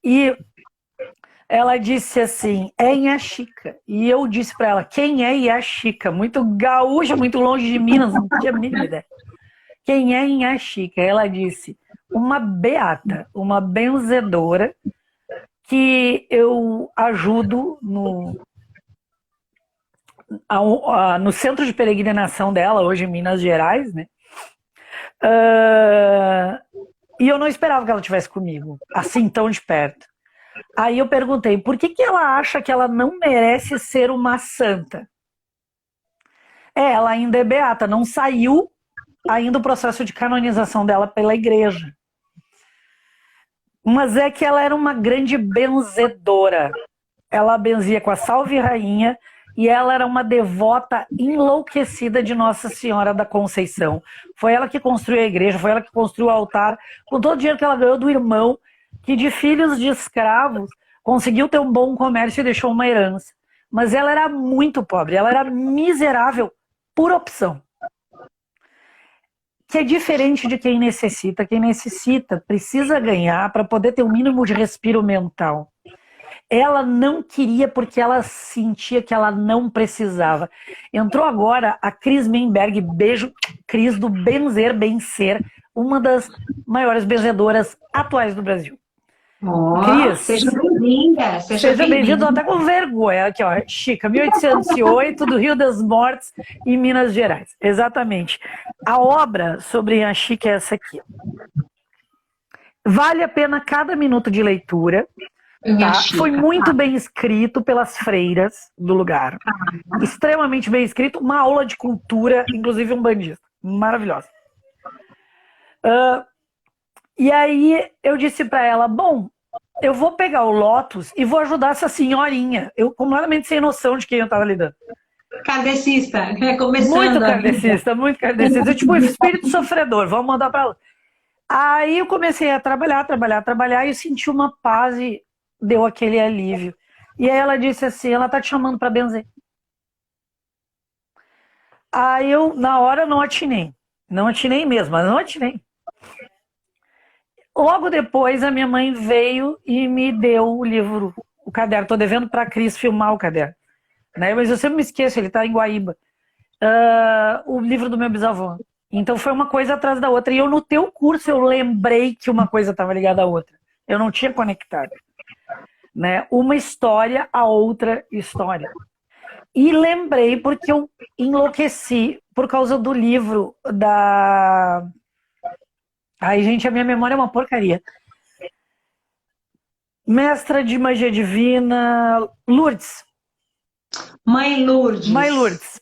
E ela disse assim, é Inhaxica. E eu disse para ela, quem é Inhaxica? Muito gaúcha, muito longe de Minas, não tinha a mínima ideia. Quem é Inhaxica? Ela disse, uma beata, uma benzedora, que eu ajudo no centro de peregrinação dela, hoje em Minas Gerais, né? E eu não esperava que ela estivesse comigo, assim tão de perto. Aí eu perguntei, por que ela acha que ela não merece ser uma santa? Ela ainda é beata, não saiu ainda o processo de canonização dela pela igreja. Mas é que ela era uma grande benzedora. Ela benzia com a Salve Rainha e ela era uma devota enlouquecida de Nossa Senhora da Conceição. Foi ela que construiu a igreja, foi ela que construiu o altar, com todo o dinheiro que ela ganhou do irmão, que de filhos de escravos conseguiu ter um bom comércio e deixou uma herança. Mas ela era muito pobre, ela era miserável por opção. Que é diferente de quem necessita. Quem necessita precisa ganhar para poder ter um mínimo de respiro mental. Ela não queria porque ela sentia que ela não precisava. Entrou agora a Cris Menberg, beijo, Cris, do Benzer Bem Ser, uma das maiores benzedoras atuais do Brasil. Cris, seja bem-vinda. Seja bem-vindo, até com vergonha. Aqui, ó, Chica, 1808, do Rio das Mortes, em Minas Gerais. Exatamente. A obra sobre a Chica é essa aqui. Vale a pena cada minuto de leitura. Tá? Foi muito bem escrito pelas freiras do lugar. Extremamente bem escrito. Uma aula de cultura, inclusive um bandista. Maravilhosa. E aí eu disse para ela, bom, eu vou pegar o Lotus e vou ajudar essa senhorinha. Eu completamente sem noção de quem eu estava lidando. Kardecista, começando. Muito kardecista, muito kardecista. Tipo, espírito sofredor, vamos mandar para lá. Aí eu comecei a trabalhar e eu senti uma paz e deu aquele alívio. E aí ela disse assim, ela tá te chamando para benzer. Aí eu, na hora, não atinei. Não atinei mesmo, mas não atinei. Logo depois, a minha mãe veio e me deu o livro, o caderno. Tô devendo para a Cris filmar o caderno. Né? Mas eu sempre me esqueço, ele está em Guaíba. O livro do meu bisavô. Então foi uma coisa atrás da outra. E eu, no teu curso, eu lembrei que uma coisa estava ligada à outra. Eu não tinha conectado. Né? Uma história a outra história. E lembrei porque eu enlouqueci por causa do livro da... Ai, gente, a minha memória é uma porcaria. Mestra de magia divina, Lourdes. Mãe Lourdes. Mãe Lourdes.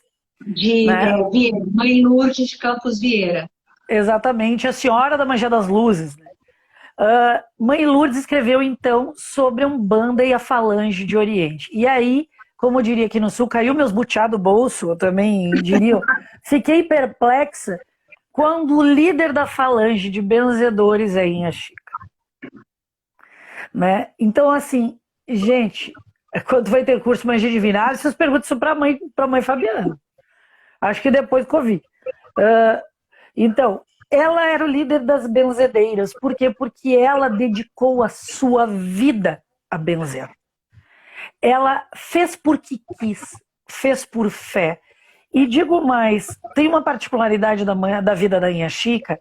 Mãe Lourdes de Campos Vieira. Exatamente, a Senhora da Magia das Luzes. Né? Mãe Lourdes escreveu, então, sobre a Umbanda e a Falange de Oriente. E aí, como eu diria aqui no Sul, caiu meus butiá do bolso, eu também diria. Fiquei perplexa quando o líder da Falange de benzedores é Inha Chica. Né? Então, assim, gente, quando vai ter curso Magia Divina, vocês perguntam isso para a mãe Fabiana. Acho que depois que eu vi. Então, ela era o líder das benzedeiras. Por quê? Porque ela dedicou a sua vida a benzer. Ela fez porque quis, fez por fé. E digo mais, tem uma particularidade da vida da Inha Chica,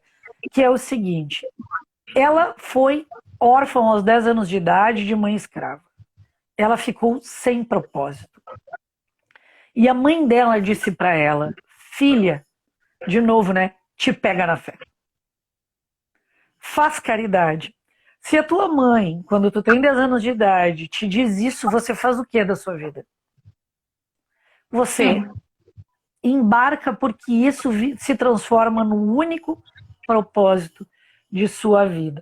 que é o seguinte, ela foi órfã aos 10 anos de idade de mãe escrava. Ela ficou sem propósito. E a mãe dela disse para ela, filha, de novo, né, te pega na fé. Faz caridade. Se a tua mãe, quando tu tem 10 anos de idade, te diz isso, você faz o que da sua vida? Você... embarca porque isso se transforma no único propósito de sua vida.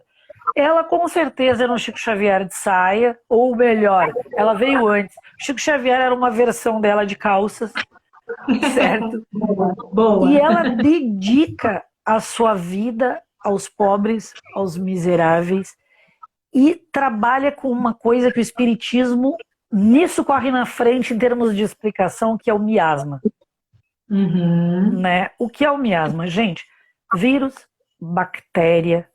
Ela com certeza era um Chico Xavier de saia, ou melhor, ela veio antes. Chico Xavier era uma versão dela de calças, certo? Boa. E ela dedica a sua vida aos pobres, aos miseráveis, e trabalha com uma coisa que o Espiritismo, nisso corre na frente em termos de explicação, que é o miasma. Uhum. Né? O que é o miasma? Gente, vírus, bactéria,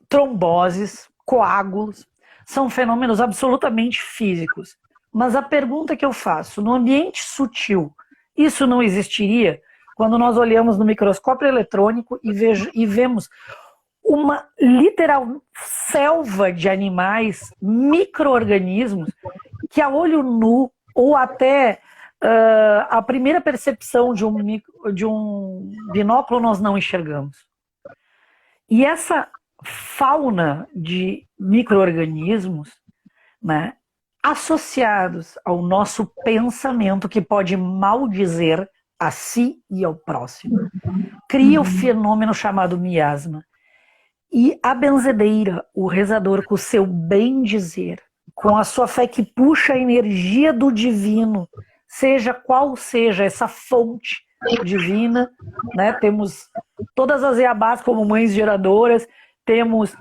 tromboses, coágulos, são fenômenos absolutamente físicos. Mas a pergunta que eu faço, no ambiente sutil, isso não existiria quando nós olhamos no microscópio eletrônico e vemos uma literal selva de animais, micro-organismos, que a olho nu ou até a primeira percepção de um binóculo nós não enxergamos. E essa fauna de micro-organismos, né, associados ao nosso pensamento, que pode maldizer a si e ao próximo, cria o fenômeno chamado miasma. E a benzedeira, o rezador, com o seu bem dizer, com a sua fé que puxa a energia do divino, seja qual seja essa fonte divina, né? Temos todas as Eabás como mães geradoras, temos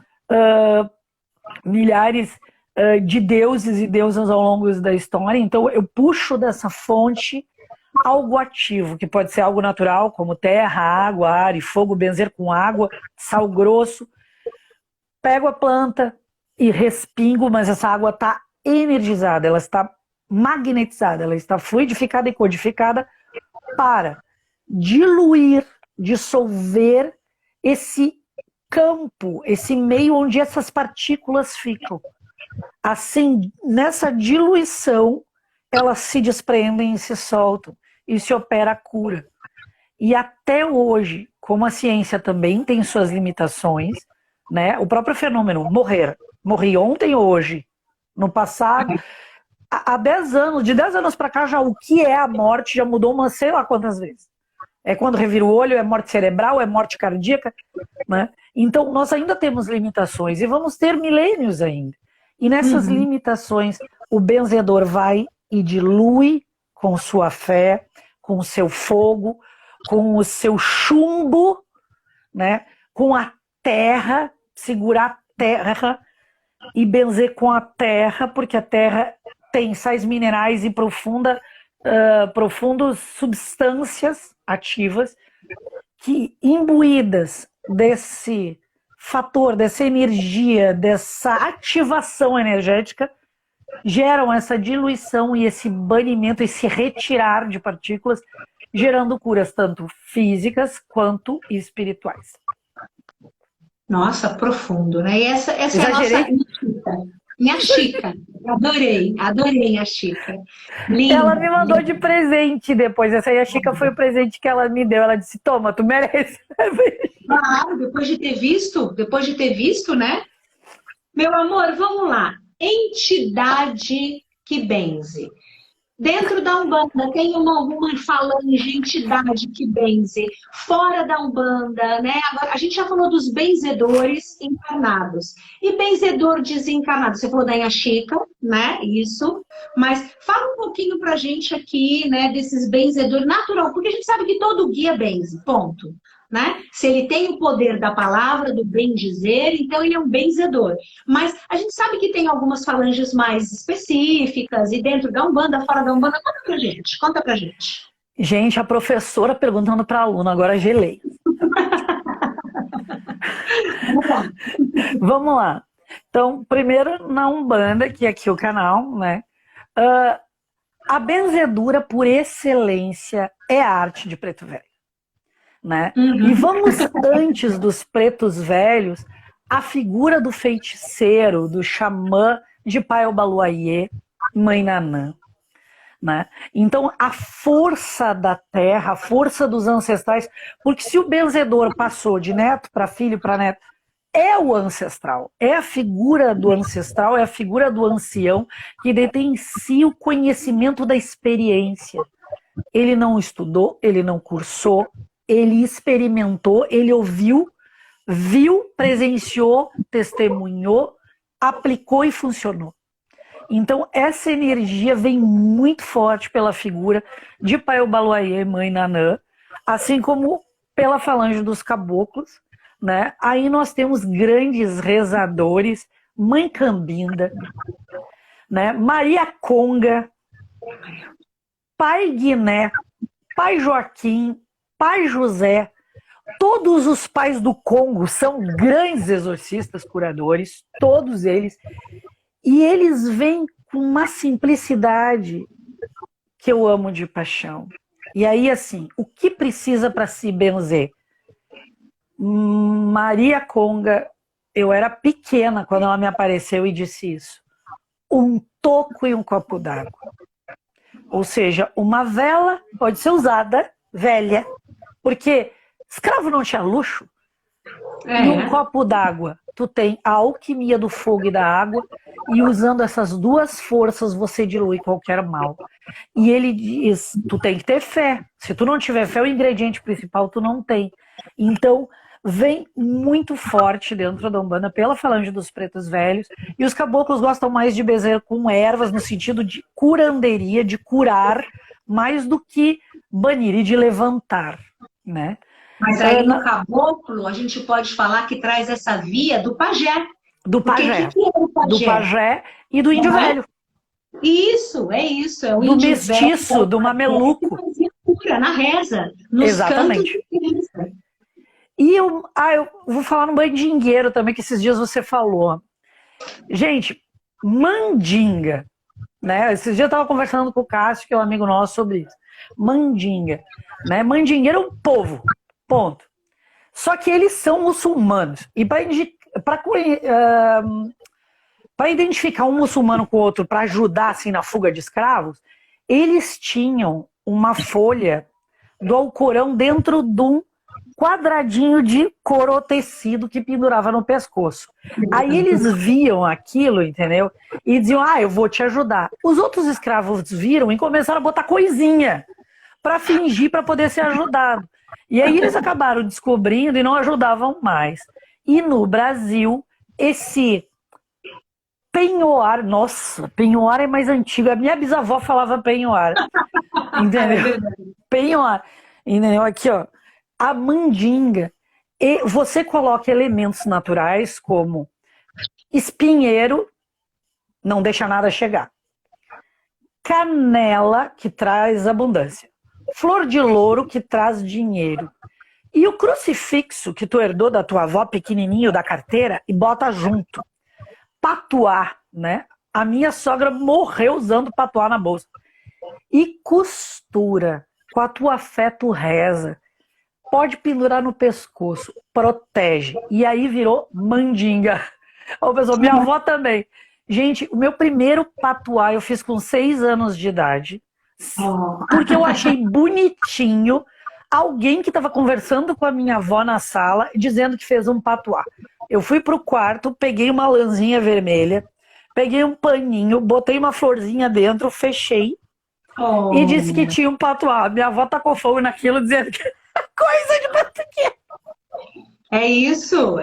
milhares de deuses e deusas ao longo da história, então eu puxo dessa fonte algo ativo, que pode ser algo natural, como terra, água, ar e fogo, benzer com água, sal grosso, pego a planta e respingo, mas essa água está energizada, ela está magnetizada, ela está fluidificada e codificada para diluir, dissolver esse campo, esse meio onde essas partículas ficam. Assim, nessa diluição, elas se desprendem e se soltam, e se opera a cura. E até hoje, como a ciência também tem suas limitações, né, o próprio fenômeno morri ontem ou hoje, no passado, há 10 anos, de 10 anos para cá já o que é a morte já mudou umas sei lá quantas vezes. É quando revira o olho, é morte cerebral, é morte cardíaca, né? Então nós ainda temos limitações e vamos ter milênios ainda. E nessas limitações o benzedor vai e dilui com sua fé, com o seu fogo, com o seu chumbo, né? Com a terra, segurar a terra e benzer com a terra, porque a terra tem sais minerais e profundas substâncias ativas que, imbuídas desse fator, dessa energia, dessa ativação energética, geram essa diluição e esse banimento, esse retirar de partículas, gerando curas tanto físicas quanto espirituais. Nossa, profundo, né? E essa é a nossa minha Chica. Adorei a Chica. Linda. Ela me mandou de presente depois. Essa aí a Chica foi o presente que ela me deu. Ela disse, toma, tu merece. Claro, depois de ter visto, né? Meu amor, vamos lá. Entidade que benze. Dentro da Umbanda tem alguma falange, entidade que benze. Fora da Umbanda, né? Agora, a gente já falou dos benzedores encarnados. E benzedor desencarnado? Você falou da Inha Chica, né? Isso. Mas fala um pouquinho pra gente aqui, né? Desses benzedores natural. Porque a gente sabe que todo guia benze, ponto. Né? Se ele tem o poder da palavra, do bem dizer, então ele é um benzedor. Mas a gente sabe que tem algumas falanges mais específicas, e dentro da Umbanda, fora da Umbanda, conta pra gente. Gente, a professora perguntando para a aluna, agora gelei. Vamos lá. Então, primeiro na Umbanda, que é aqui o canal, né? A benzedura, por excelência, é a arte de preto velho. Né? E vamos, antes dos pretos velhos, a figura do feiticeiro, do xamã de Pai Obaluayê, Mãe Nanã. Né? Então, a força da terra, a força dos ancestrais, porque se o benzedor passou de neto para filho para neto, é o ancestral, é a figura do ancestral, é a figura do ancião que detém em si o conhecimento da experiência. Ele não estudou, ele não cursou, ele experimentou, ele ouviu, viu, presenciou, testemunhou, aplicou e funcionou. Então, essa energia vem muito forte pela figura de Pai Obaluayê, Mãe Nanã, assim como pela falange dos caboclos, né? Aí nós temos grandes rezadores, Mãe Cambinda, né? Maria Conga, Pai Guiné, Pai Joaquim, Pai José. Todos os pais do Congo são grandes exorcistas, curadores, todos eles. E eles vêm com uma simplicidade que eu amo de paixão. E aí, assim, o que precisa para se benzer? Maria Conga, eu era pequena quando ela me apareceu e disse isso. Um toco e um copo d'água. Ou seja, uma vela pode ser usada velha, porque escravo não tinha luxo. E um copo d'água, tu tem a alquimia do fogo e da água, e usando essas duas forças você dilui qualquer mal. E ele diz, tu tem que ter fé. Se tu não tiver fé, o ingrediente principal tu não tem. Então, vem muito forte dentro da Umbanda pela falange dos pretos velhos, e os caboclos gostam mais de benzer com ervas no sentido de curanderia, de curar, mais do que banir e de levantar, né? Mas aí no caboclo a gente pode falar que traz essa via do pajé. Do pajé. Que é o pajé? Do pajé e do índio velho. Isso. É o do índio mestiço, velho, do mameluco. Que fazia cura na reza, nos Exatamente. cantos de criança. E eu vou falar no mandingueiro também, que esses dias você falou. Gente, mandinga, né? Esses dias eu estava conversando com o Cássio, que é um amigo nosso, sobre isso. Mandinga, né? Mandingueiro é um povo, ponto. Só que eles são muçulmanos. E para identificar um muçulmano com o outro, para ajudar assim na fuga de escravos, eles tinham uma folha do Alcorão dentro de um quadradinho de couro tecido que pendurava no pescoço. Aí eles viam aquilo, entendeu? E diziam, eu vou te ajudar. Os outros escravos viram e começaram a botar coisinha para fingir, para poder ser ajudado. E aí eles acabaram descobrindo e não ajudavam mais. E no Brasil, esse penhoar, nossa, penhoar é mais antigo. A minha bisavó falava penhoar. Entendeu? Penhoar. Entendeu? Aqui, ó. A mandinga. E você coloca elementos naturais como espinheiro, não deixa nada chegar. Canela, que traz abundância. Flor de louro, que traz dinheiro. E o crucifixo, que tu herdou da tua avó, pequenininho, da carteira, e bota junto. Patuá, né? A minha sogra morreu usando patuá na bolsa. E costura. Com a tua fé tu reza. Pode pendurar no pescoço. Protege. E aí virou mandinga. Ô, pessoal, minha avó também. Gente, o meu primeiro patuá eu fiz com 6 anos de idade. Porque eu achei bonitinho alguém que estava conversando com a minha avó na sala, dizendo que fez um patuá. Eu fui pro quarto, peguei uma lãzinha vermelha, peguei um paninho, botei uma florzinha dentro, fechei e disse que tinha um patuá. Minha avó tacou fogo naquilo, dizendo que coisa de português. É isso.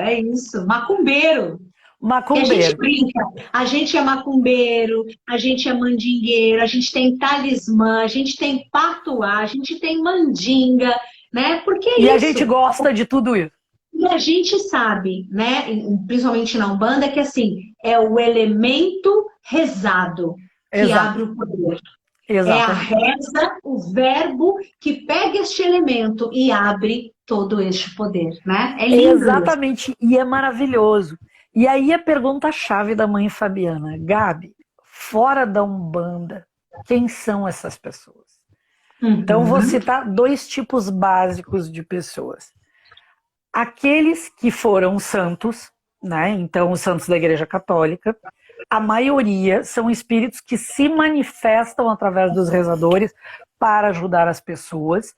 Macumbeiro. Macumbeiro. A gente brinca, a gente é macumbeiro, a gente é mandingueiro, a gente tem talismã, a gente tem patuá, a gente tem mandinga, né? Porque é e isso. A gente gosta de tudo isso. E a gente sabe, né, principalmente na Umbanda, que assim, é o elemento rezado que Exato. abre o poder. Exatamente. É a reza, o verbo que pega este elemento e abre todo este poder, né? É lindo. Exatamente, e é maravilhoso. E aí a pergunta-chave da mãe Fabiana, Gabi, fora da Umbanda, quem são essas pessoas? Então vou citar 2 tipos básicos de pessoas. Aqueles que foram santos, né? Então os santos da Igreja Católica, a maioria são espíritos que se manifestam através dos rezadores para ajudar as pessoas,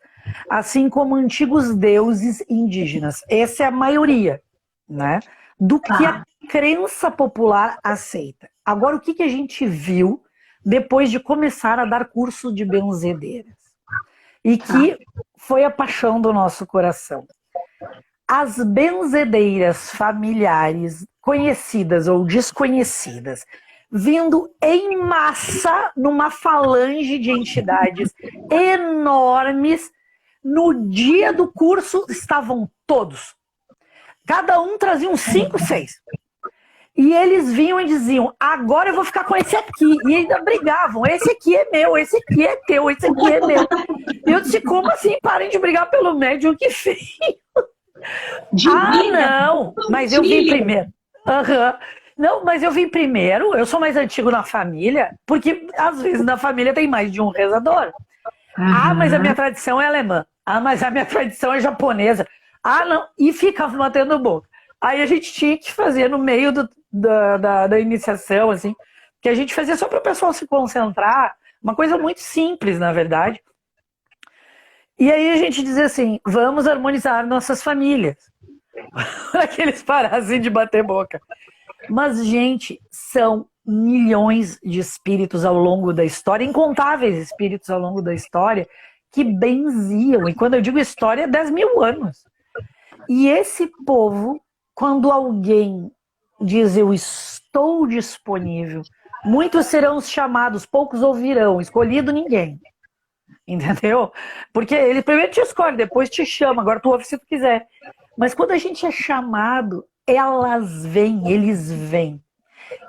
assim como antigos deuses indígenas. Essa é a maioria, né? Do que a crença popular aceita. Agora, o que a gente viu depois de começar a dar curso de benzedeiras? E que foi a paixão do nosso coração. As benzedeiras familiares, conhecidas ou desconhecidas, vindo em massa numa falange de entidades enormes, no dia do curso estavam todos. Cada um trazia uns 5, 6. E eles vinham e diziam, agora eu vou ficar com esse aqui. E ainda brigavam, esse aqui é meu, esse aqui é teu, esse aqui é meu. E eu disse, como assim? Parem de brigar pelo médium, que feio. Não, mas eu vim primeiro. Não, mas eu vim primeiro, eu sou mais antigo na família, porque às vezes na família tem mais de um rezador. Mas a minha tradição é alemã. Mas a minha tradição é japonesa. Não, e ficava batendo boca. Aí a gente tinha que fazer no meio da iniciação, assim, que a gente fazia só para o pessoal se concentrar Uma coisa muito simples, na verdade. E aí a gente diz assim, vamos harmonizar nossas famílias. Para que eles parassem de bater boca. Mas, gente, são milhões de espíritos ao longo da história, incontáveis espíritos ao longo da história, que benziam. E quando eu digo história, 10 mil anos. E esse povo, quando alguém diz eu estou disponível, muitos serão os chamados, poucos ouvirão, escolhido ninguém. Entendeu? Porque ele primeiro te escolhe, depois te chama, agora tu ouve se tu quiser. Mas quando a gente é chamado, elas vêm, eles vêm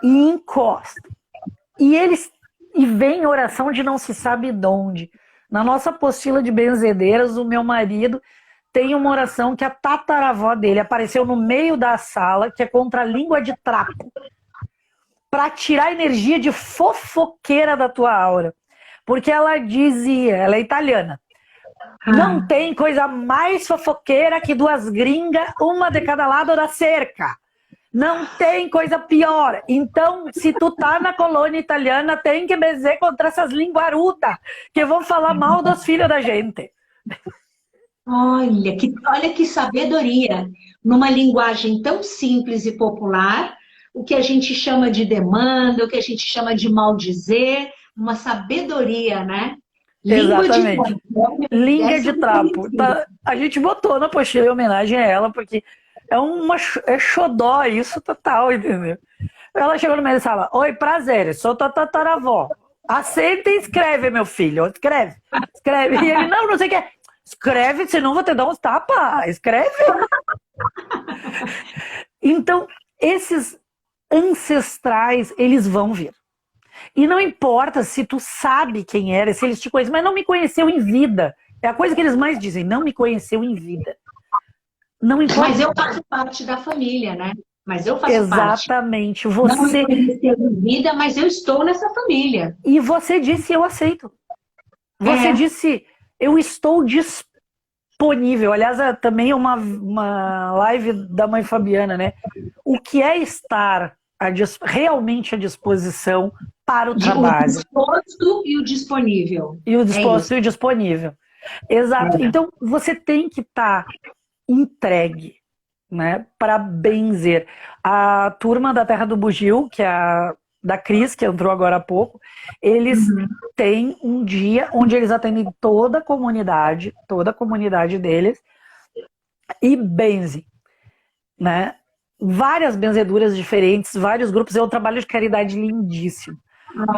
e encostam. E vem em oração de não se sabe de onde. Na nossa apostila de benzedeiras, o meu marido tem uma oração que a tataravó dele apareceu no meio da sala, que é contra a língua de trapo, para tirar a energia de fofoqueira da tua aura. Porque ela dizia, ela é italiana, não tem coisa mais fofoqueira que duas gringas, uma de cada lado da cerca. Não tem coisa pior. Então, se tu tá na colônia italiana, tem que benzer contra essas linguarudas que vão falar mal dos filhos da gente. Olha que sabedoria. Numa linguagem tão simples e popular, o que a gente chama de demanda, o que a gente chama de maldizer, uma sabedoria, né? Exatamente. Língua de trapo. Tá, a gente botou na apostila em homenagem a ela, porque é xodó isso total, entendeu? Ela chegou no meio e fala, oi, prazer, sou tua tataravó. Aceita e escreve, meu filho. Escreve. E ele, não sei o que. Escreve, senão vou te dar uns tapas. Escreve. Então, esses ancestrais, eles vão vir. E não importa se tu sabe quem era, se eles te conhecem, mas não me conheceu em vida. É a coisa que eles mais dizem, não me conheceu em vida. Não importa. Mas eu faço parte da família, né? Mas eu faço Exatamente. parte. Você... Não me conheceu em vida, mas eu estou nessa família. E você disse, eu aceito. Você disse, eu estou disponível. Aliás, também é uma live da mãe Fabiana, né? O que é estar realmente à disposição para o trabalho? O disposto e o disponível. E o disposto e o disponível. Exato. Então, você tem que estar entregue, né, para benzer. A turma da Terra do Bugio, que é da Cris, que entrou agora há pouco, eles têm um dia onde eles atendem toda a comunidade deles, e benzem, né? Várias benzeduras diferentes, vários grupos. É um trabalho de caridade lindíssimo.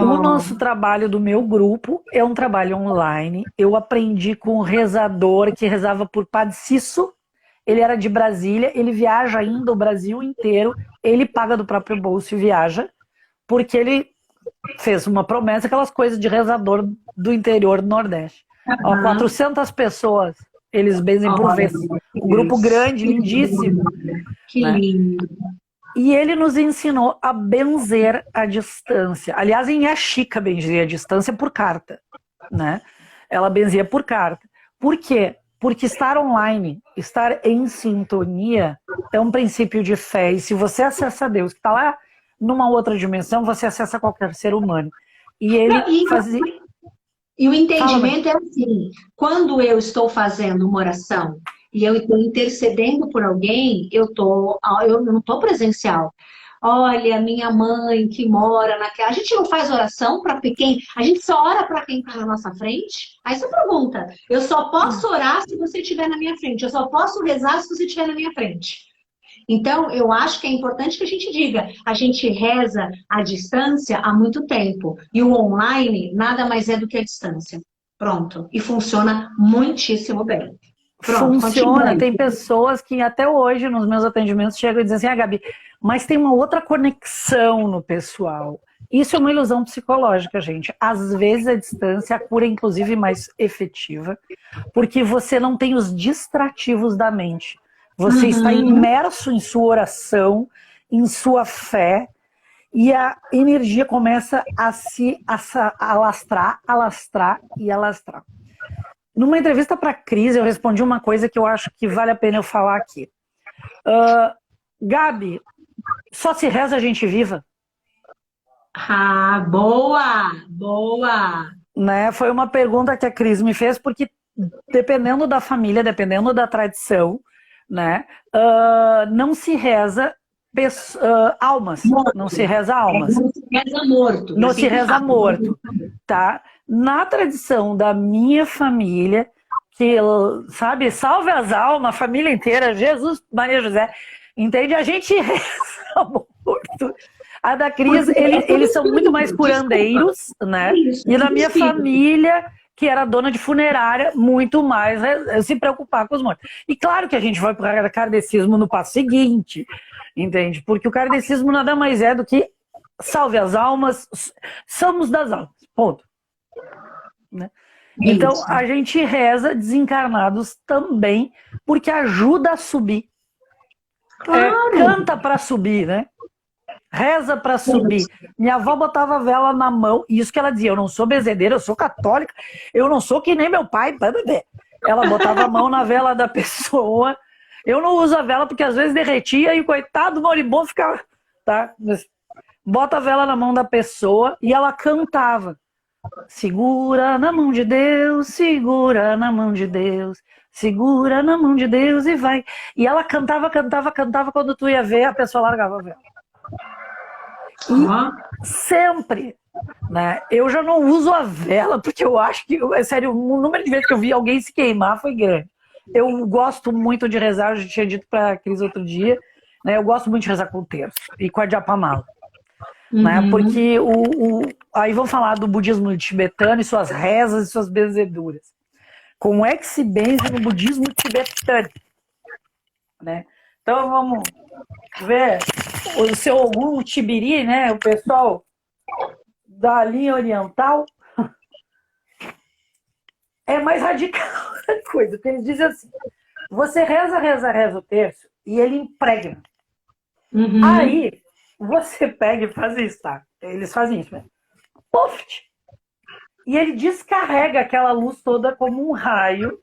O nosso trabalho do meu grupo é um trabalho online. Eu aprendi com um rezador que rezava por Padre Cício. Ele era de Brasília, ele viaja ainda o Brasil inteiro, ele paga do próprio bolso e viaja, porque ele fez uma promessa, aquelas coisas de rezador do interior do Nordeste. 400 pessoas, eles benzem por vez. Um grupo grande, lindíssimo. Que lindo. Né? E ele nos ensinou a benzer à distância. Aliás, em Chica benzia à distância por carta. Né? Ela benzia por carta. Por quê? Porque estar online, estar em sintonia, é um princípio de fé. E se você acessa Deus, que está lá numa outra dimensão, você acessa qualquer ser humano. E ele fazia... E o entendimento é assim, quando eu estou fazendo uma oração e eu estou intercedendo por alguém, eu não estou presencial. Olha, minha mãe que mora naquela... A gente não faz oração para quem... A gente só ora para quem está na nossa frente? Aí você pergunta, eu só posso orar se você estiver na minha frente. Eu só posso rezar se você estiver na minha frente. Então, eu acho que é importante que a gente diga, a gente reza à distância há muito tempo. E o online nada mais é do que a distância. Pronto. E funciona muitíssimo bem. Pronto, funciona. Continue. Tem pessoas que até hoje nos meus atendimentos chegam e dizem assim, Gabi, mas tem uma outra conexão no pessoal. Isso é uma ilusão psicológica, gente. Às vezes a distância, a cura é inclusive mais efetiva, porque você não tem os distrativos da mente. Você está imerso em sua oração, em sua fé, e a energia começa a se alastrar. Numa entrevista para a Cris, eu respondi uma coisa que eu acho que vale a pena eu falar aqui. Gabi, só se reza a gente viva? Ah, boa! Boa! né? Foi uma pergunta que a Cris me fez, porque dependendo da família, dependendo da tradição, né? Não se reza almas, não se reza almas. Não se reza morto. Não se reza morto, tá? Na tradição da minha família, que, sabe, salve as almas, a família inteira, Jesus, Maria José, entende? A gente reza morto. A da Cris, eles são muito mais curandeiros, né? E na minha família, que era dona de funerária, muito mais se preocupar com os mortos. E claro que a gente vai para o kardecismo no passo seguinte, entende? Porque o kardecismo nada mais é do que salve as almas, somos das almas, ponto. Né? Então a gente reza desencarnados também, porque ajuda a subir. Claro. Canta para subir, né? Reza para subir. Minha avó botava vela na mão, e isso que ela dizia, eu não sou bezedeira, eu sou católica, eu não sou que nem meu pai. Ela botava a mão na vela da pessoa. Eu não uso a vela porque às vezes derretia e o coitado do moribundo ficava... Tá? Bota a vela na mão da pessoa e ela cantava. Segura na mão de Deus, segura na mão de Deus, segura na mão de Deus e vai. E ela cantava, quando tu ia ver, a pessoa largava a vela. E sempre, né? Eu já não uso a vela, porque eu acho que, é sério, o número de vezes que eu vi alguém se queimar foi grande. Eu gosto muito de rezar, eu já tinha dito para a Cris outro dia, né? Eu gosto muito de rezar com o terço e com a Japamala. Né? Porque aí vão falar do budismo tibetano e suas rezas e suas benzeduras. Como é que se benze no budismo tibetano? Né? Então vamos ver o seu Ogum Tibiri, né? O pessoal da linha oriental é mais radical a coisa, porque eles dizem assim: você reza o terço e ele impregna. Aí você pega e faz isso, tá? Eles fazem isso, né? Puff! E ele descarrega aquela luz toda como um raio,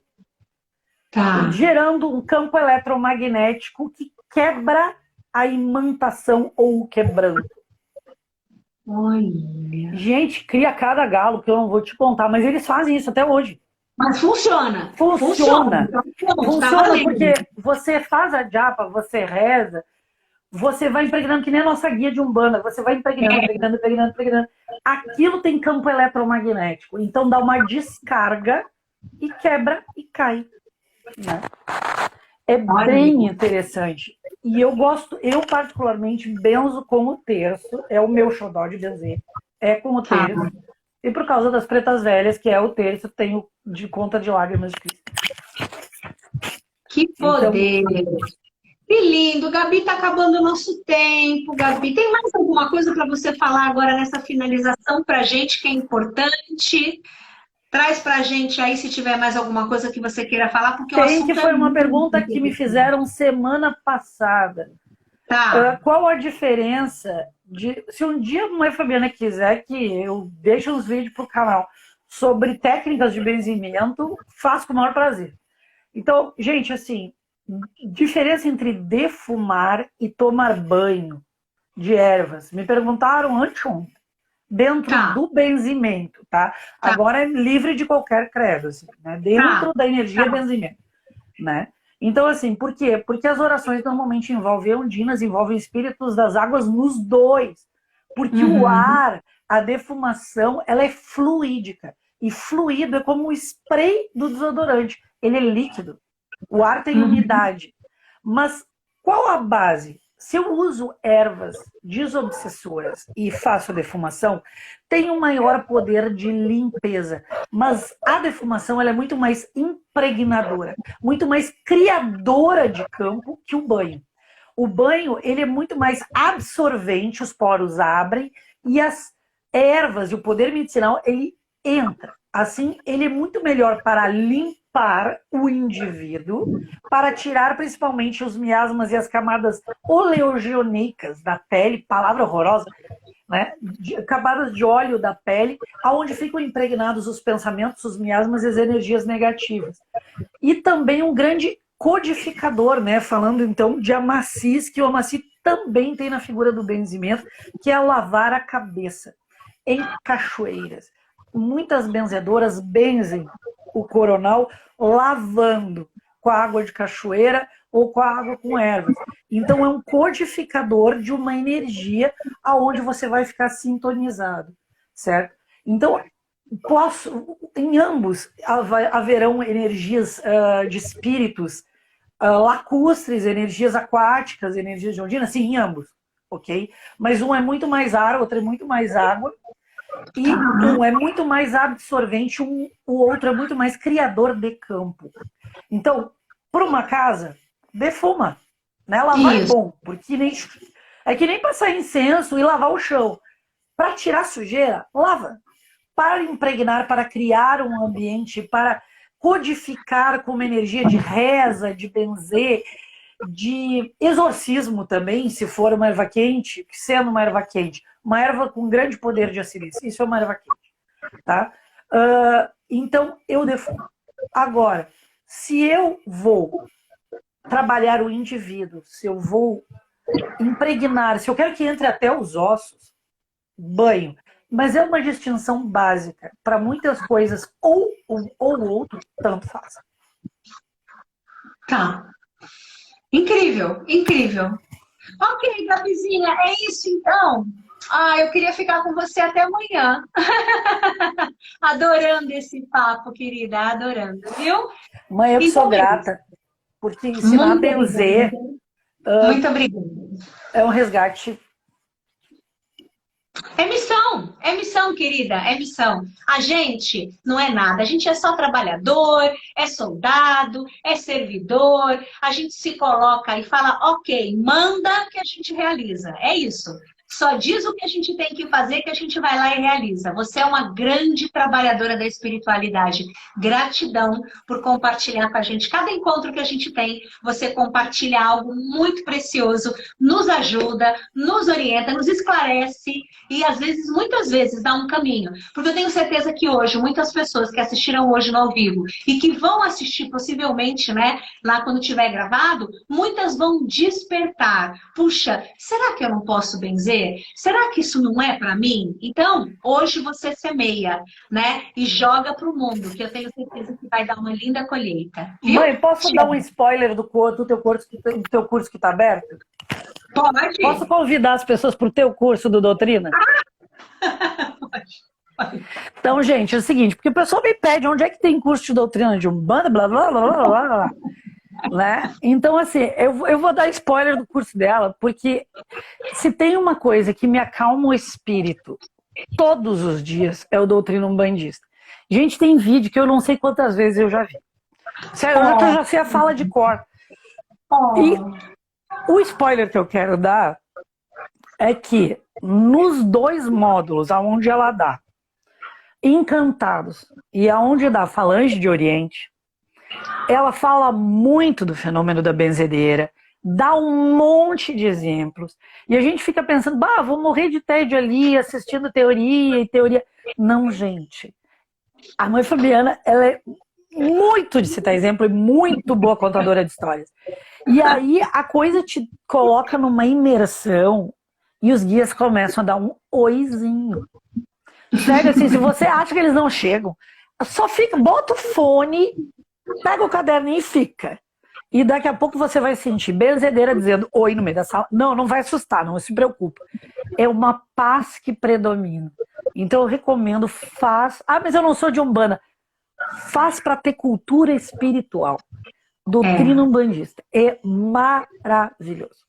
gerando um campo eletromagnético que quebra a imantação ou o quebranto. Olha. Gente, cria cada galo que eu não vou te contar, mas eles fazem isso até hoje. Mas funciona. Funciona porque você faz a japa, você reza, você vai impregnando que nem a nossa guia de Umbanda, você vai impregnando. Aquilo tem campo eletromagnético, então dá uma descarga e quebra e cai. Né? É bem interessante. E eu particularmente benzo com o terço, é o meu xodó de benzer, é com o terço. E por causa das pretas velhas, que é o terço, tenho de conta de lágrimas de Cristo. Que poder! Então, que lindo! Gabi, está acabando o nosso tempo. Gabi, tem mais alguma coisa para você falar agora nessa finalização para a gente que é importante? Traz para a gente aí se tiver mais alguma coisa que você queira falar, porque que foi uma pergunta que me fizeram semana passada. Qual a diferença de... Se um dia a mãe Fabiana quiser que eu deixe uns vídeos para o canal sobre técnicas de benzimento, faço com o maior prazer. Então, gente, assim, diferença entre defumar e tomar banho de ervas. Me perguntaram anteontem. Dentro do benzimento, tá? Agora é livre de qualquer credo, assim, né? Dentro da energia benzimento, né? Então, assim, por quê? Porque as orações normalmente envolvem ondinas, envolvem espíritos das águas nos dois. Porque o ar, a defumação, ela é fluídica. E fluido é como o spray do desodorante. Ele é líquido. O ar tem umidade. Mas qual a base? Se eu uso ervas desobsessoras e faço a defumação, tem um maior poder de limpeza. Mas a defumação ela é muito mais impregnadora, muito mais criadora de campo que o banho. O banho ele é muito mais absorvente, os poros abrem e as ervas e o poder medicinal ele entra. Assim, ele é muito melhor para limpar o indivíduo, para tirar principalmente os miasmas e as camadas oleogeneicas da pele, palavra horrorosa, né? Camadas de óleo da pele, aonde ficam impregnados os pensamentos, os miasmas e as energias negativas. E também um grande codificador, né? Falando então de amacis, que o amaci também tem na figura do benzimento, que é lavar a cabeça em cachoeiras. muitas benzedoras benzem o coronal lavando com a água de cachoeira ou com a água com ervas. Então é um codificador de uma energia aonde você vai ficar sintonizado, certo? Então, em ambos haverão energias de espíritos lacustres, energias aquáticas, energias de ondina, sim, em ambos, ok? Mas um é muito mais ar, outro é muito mais água, e um é muito mais absorvente, o outro é muito mais criador de campo. Então, para uma casa, defuma, né? Lavar é bom, porque é que nem passar incenso e lavar o chão. Para tirar sujeira, lava. Para impregnar, para criar um ambiente, para codificar com uma energia de reza, de benzer, de exorcismo também, se for uma erva quente, sendo uma erva quente. Uma erva com grande poder de acidez. Isso é uma erva quente. Tá? Então, eu defumo. Agora, se eu vou trabalhar o indivíduo, se eu vou impregnar, se eu quero que entre até os ossos, banho. Mas é uma distinção básica. Para muitas coisas, ou um ou o outro, tanto faz. Tá. Incrível, incrível. Ok, Gabizinha, é isso então. Eu queria ficar com você até amanhã. Adorando esse papo, querida, adorando, viu? Mãe, eu que sou grata, porque ensinar a benzer muito obrigada. É um resgate. É missão, querida, é missão. A gente não é nada, a gente é só trabalhador, é soldado, é servidor, a gente se coloca e fala, ok, manda que a gente realiza, é isso. Só diz o que a gente tem que fazer que a gente vai lá e realiza. Você é uma grande trabalhadora da espiritualidade. Gratidão por compartilhar com a gente. Cada encontro que a gente tem, você compartilha algo muito precioso, nos ajuda, nos orienta, nos esclarece e às vezes, muitas vezes, dá um caminho. Porque eu tenho certeza que hoje, muitas pessoas que assistiram hoje no ao vivo e que vão assistir possivelmente, né, lá quando tiver gravado, muitas vão despertar. Puxa, será que eu não posso benzer? Será que isso não é para mim? Então, hoje você semeia, né? E joga para o mundo, que eu tenho certeza que vai dar uma linda colheita. Viu? Mãe, posso dar um spoiler do teu curso que está aberto? Pode. Posso convidar as pessoas para o teu curso do Doutrina? Pode. Então, gente, é o seguinte, porque o pessoal me pede onde é que tem curso de doutrina de Umbanda, blá, blá, blá, blá, blá, blá. Né? Então, assim, eu vou dar spoiler do curso dela, porque se tem uma coisa que me acalma o espírito todos os dias, é o Doutrina Umbandista. Gente, tem vídeo que eu não sei quantas vezes eu já vi. Sério, eu já sei a fala de cor. E o spoiler que eu quero dar é que nos 2 módulos, aonde ela dá Encantados e aonde dá Falange de Oriente, ela fala muito do fenômeno da benzedeira, dá um monte de exemplos, e a gente fica pensando, vou morrer de tédio ali, assistindo teoria e teoria. Não, gente. A mãe Fabiana, ela é muito de citar exemplo e muito boa contadora de histórias. E aí a coisa te coloca numa imersão e os guias começam a dar um oizinho. Sério, assim, se você acha que eles não chegam, só fica, bota o fone, pega o caderninho e fica. E daqui a pouco você vai sentir benzedeira dizendo oi no meio da sala. Não, não vai assustar, não se preocupa. É uma paz que predomina. Então eu recomendo, faz... mas eu não sou de Umbanda. Faz para ter cultura espiritual. Doutrina Umbandista. É maravilhoso.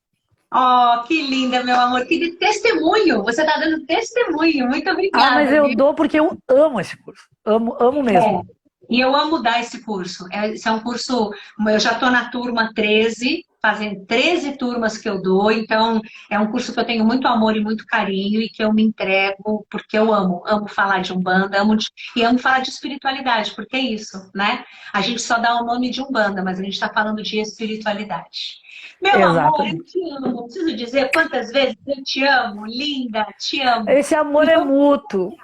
Oh, que linda, meu amor. Que testemunho. Você está dando testemunho. Muito obrigada. Mas eu dou porque eu amo esse curso. Amo mesmo. E eu amo dar esse curso. Esse é um curso, eu já estou na turma 13, fazem 13 turmas que eu dou, então é um curso que eu tenho muito amor e muito carinho e que eu me entrego porque eu amo falar de Umbanda, amo falar de espiritualidade, porque é isso, né? A gente só dá o nome de Umbanda, mas a gente está falando de espiritualidade. Meu amor, eu te amo. Preciso dizer quantas vezes eu te amo, linda, te amo. Esse amor é mútuo.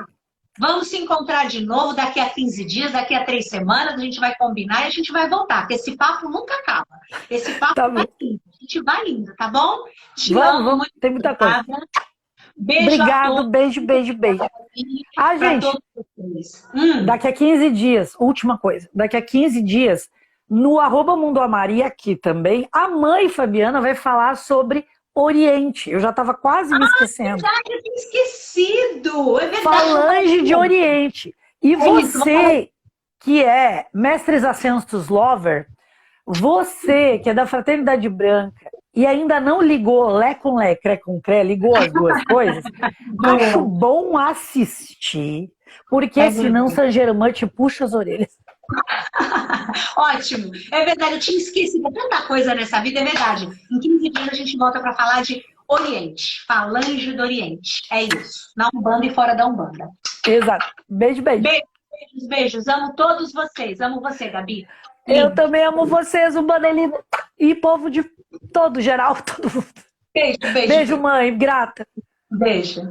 Vamos se encontrar de novo daqui a 15 dias, daqui a 3 semanas, a gente vai combinar e a gente vai voltar, porque esse papo nunca acaba. Esse papo vai indo, a gente vai indo, tá bom? Te amo, vamos, tem muita coisa. Beijo. Obrigado, beijo. Ah, para gente, todos vocês. daqui a 15 dias, última coisa, daqui a 15 dias, no @Mundo Amar e aqui também, a mãe Fabiana vai falar sobre Oriente. Eu já estava quase me esquecendo. Verdade, eu tinha esquecido. É verdade. Falange de Oriente. E É isso, vamos falar. você, que é Mestres Ascensos Lover, você que é da Fraternidade Branca e ainda não ligou Lé com Lé, Cré com Cré, ligou as duas coisas, acho bom assistir, porque senão Saint Germain te puxa as orelhas. Ótimo. É verdade, eu tinha esquecido tanta coisa nessa vida, é verdade. Em 15 dias a gente volta para falar de Oriente, Falange do Oriente. É isso. Na Umbanda e fora da Umbanda. Exato. Beijo, beijo. Beijos, beijos. Amo todos vocês. Amo você, Gabi. Eu também amo vocês, Umbanelina. E povo de todo geral, todo mundo. Beijo, beijo. Beijo, mãe. Grata. Beijo.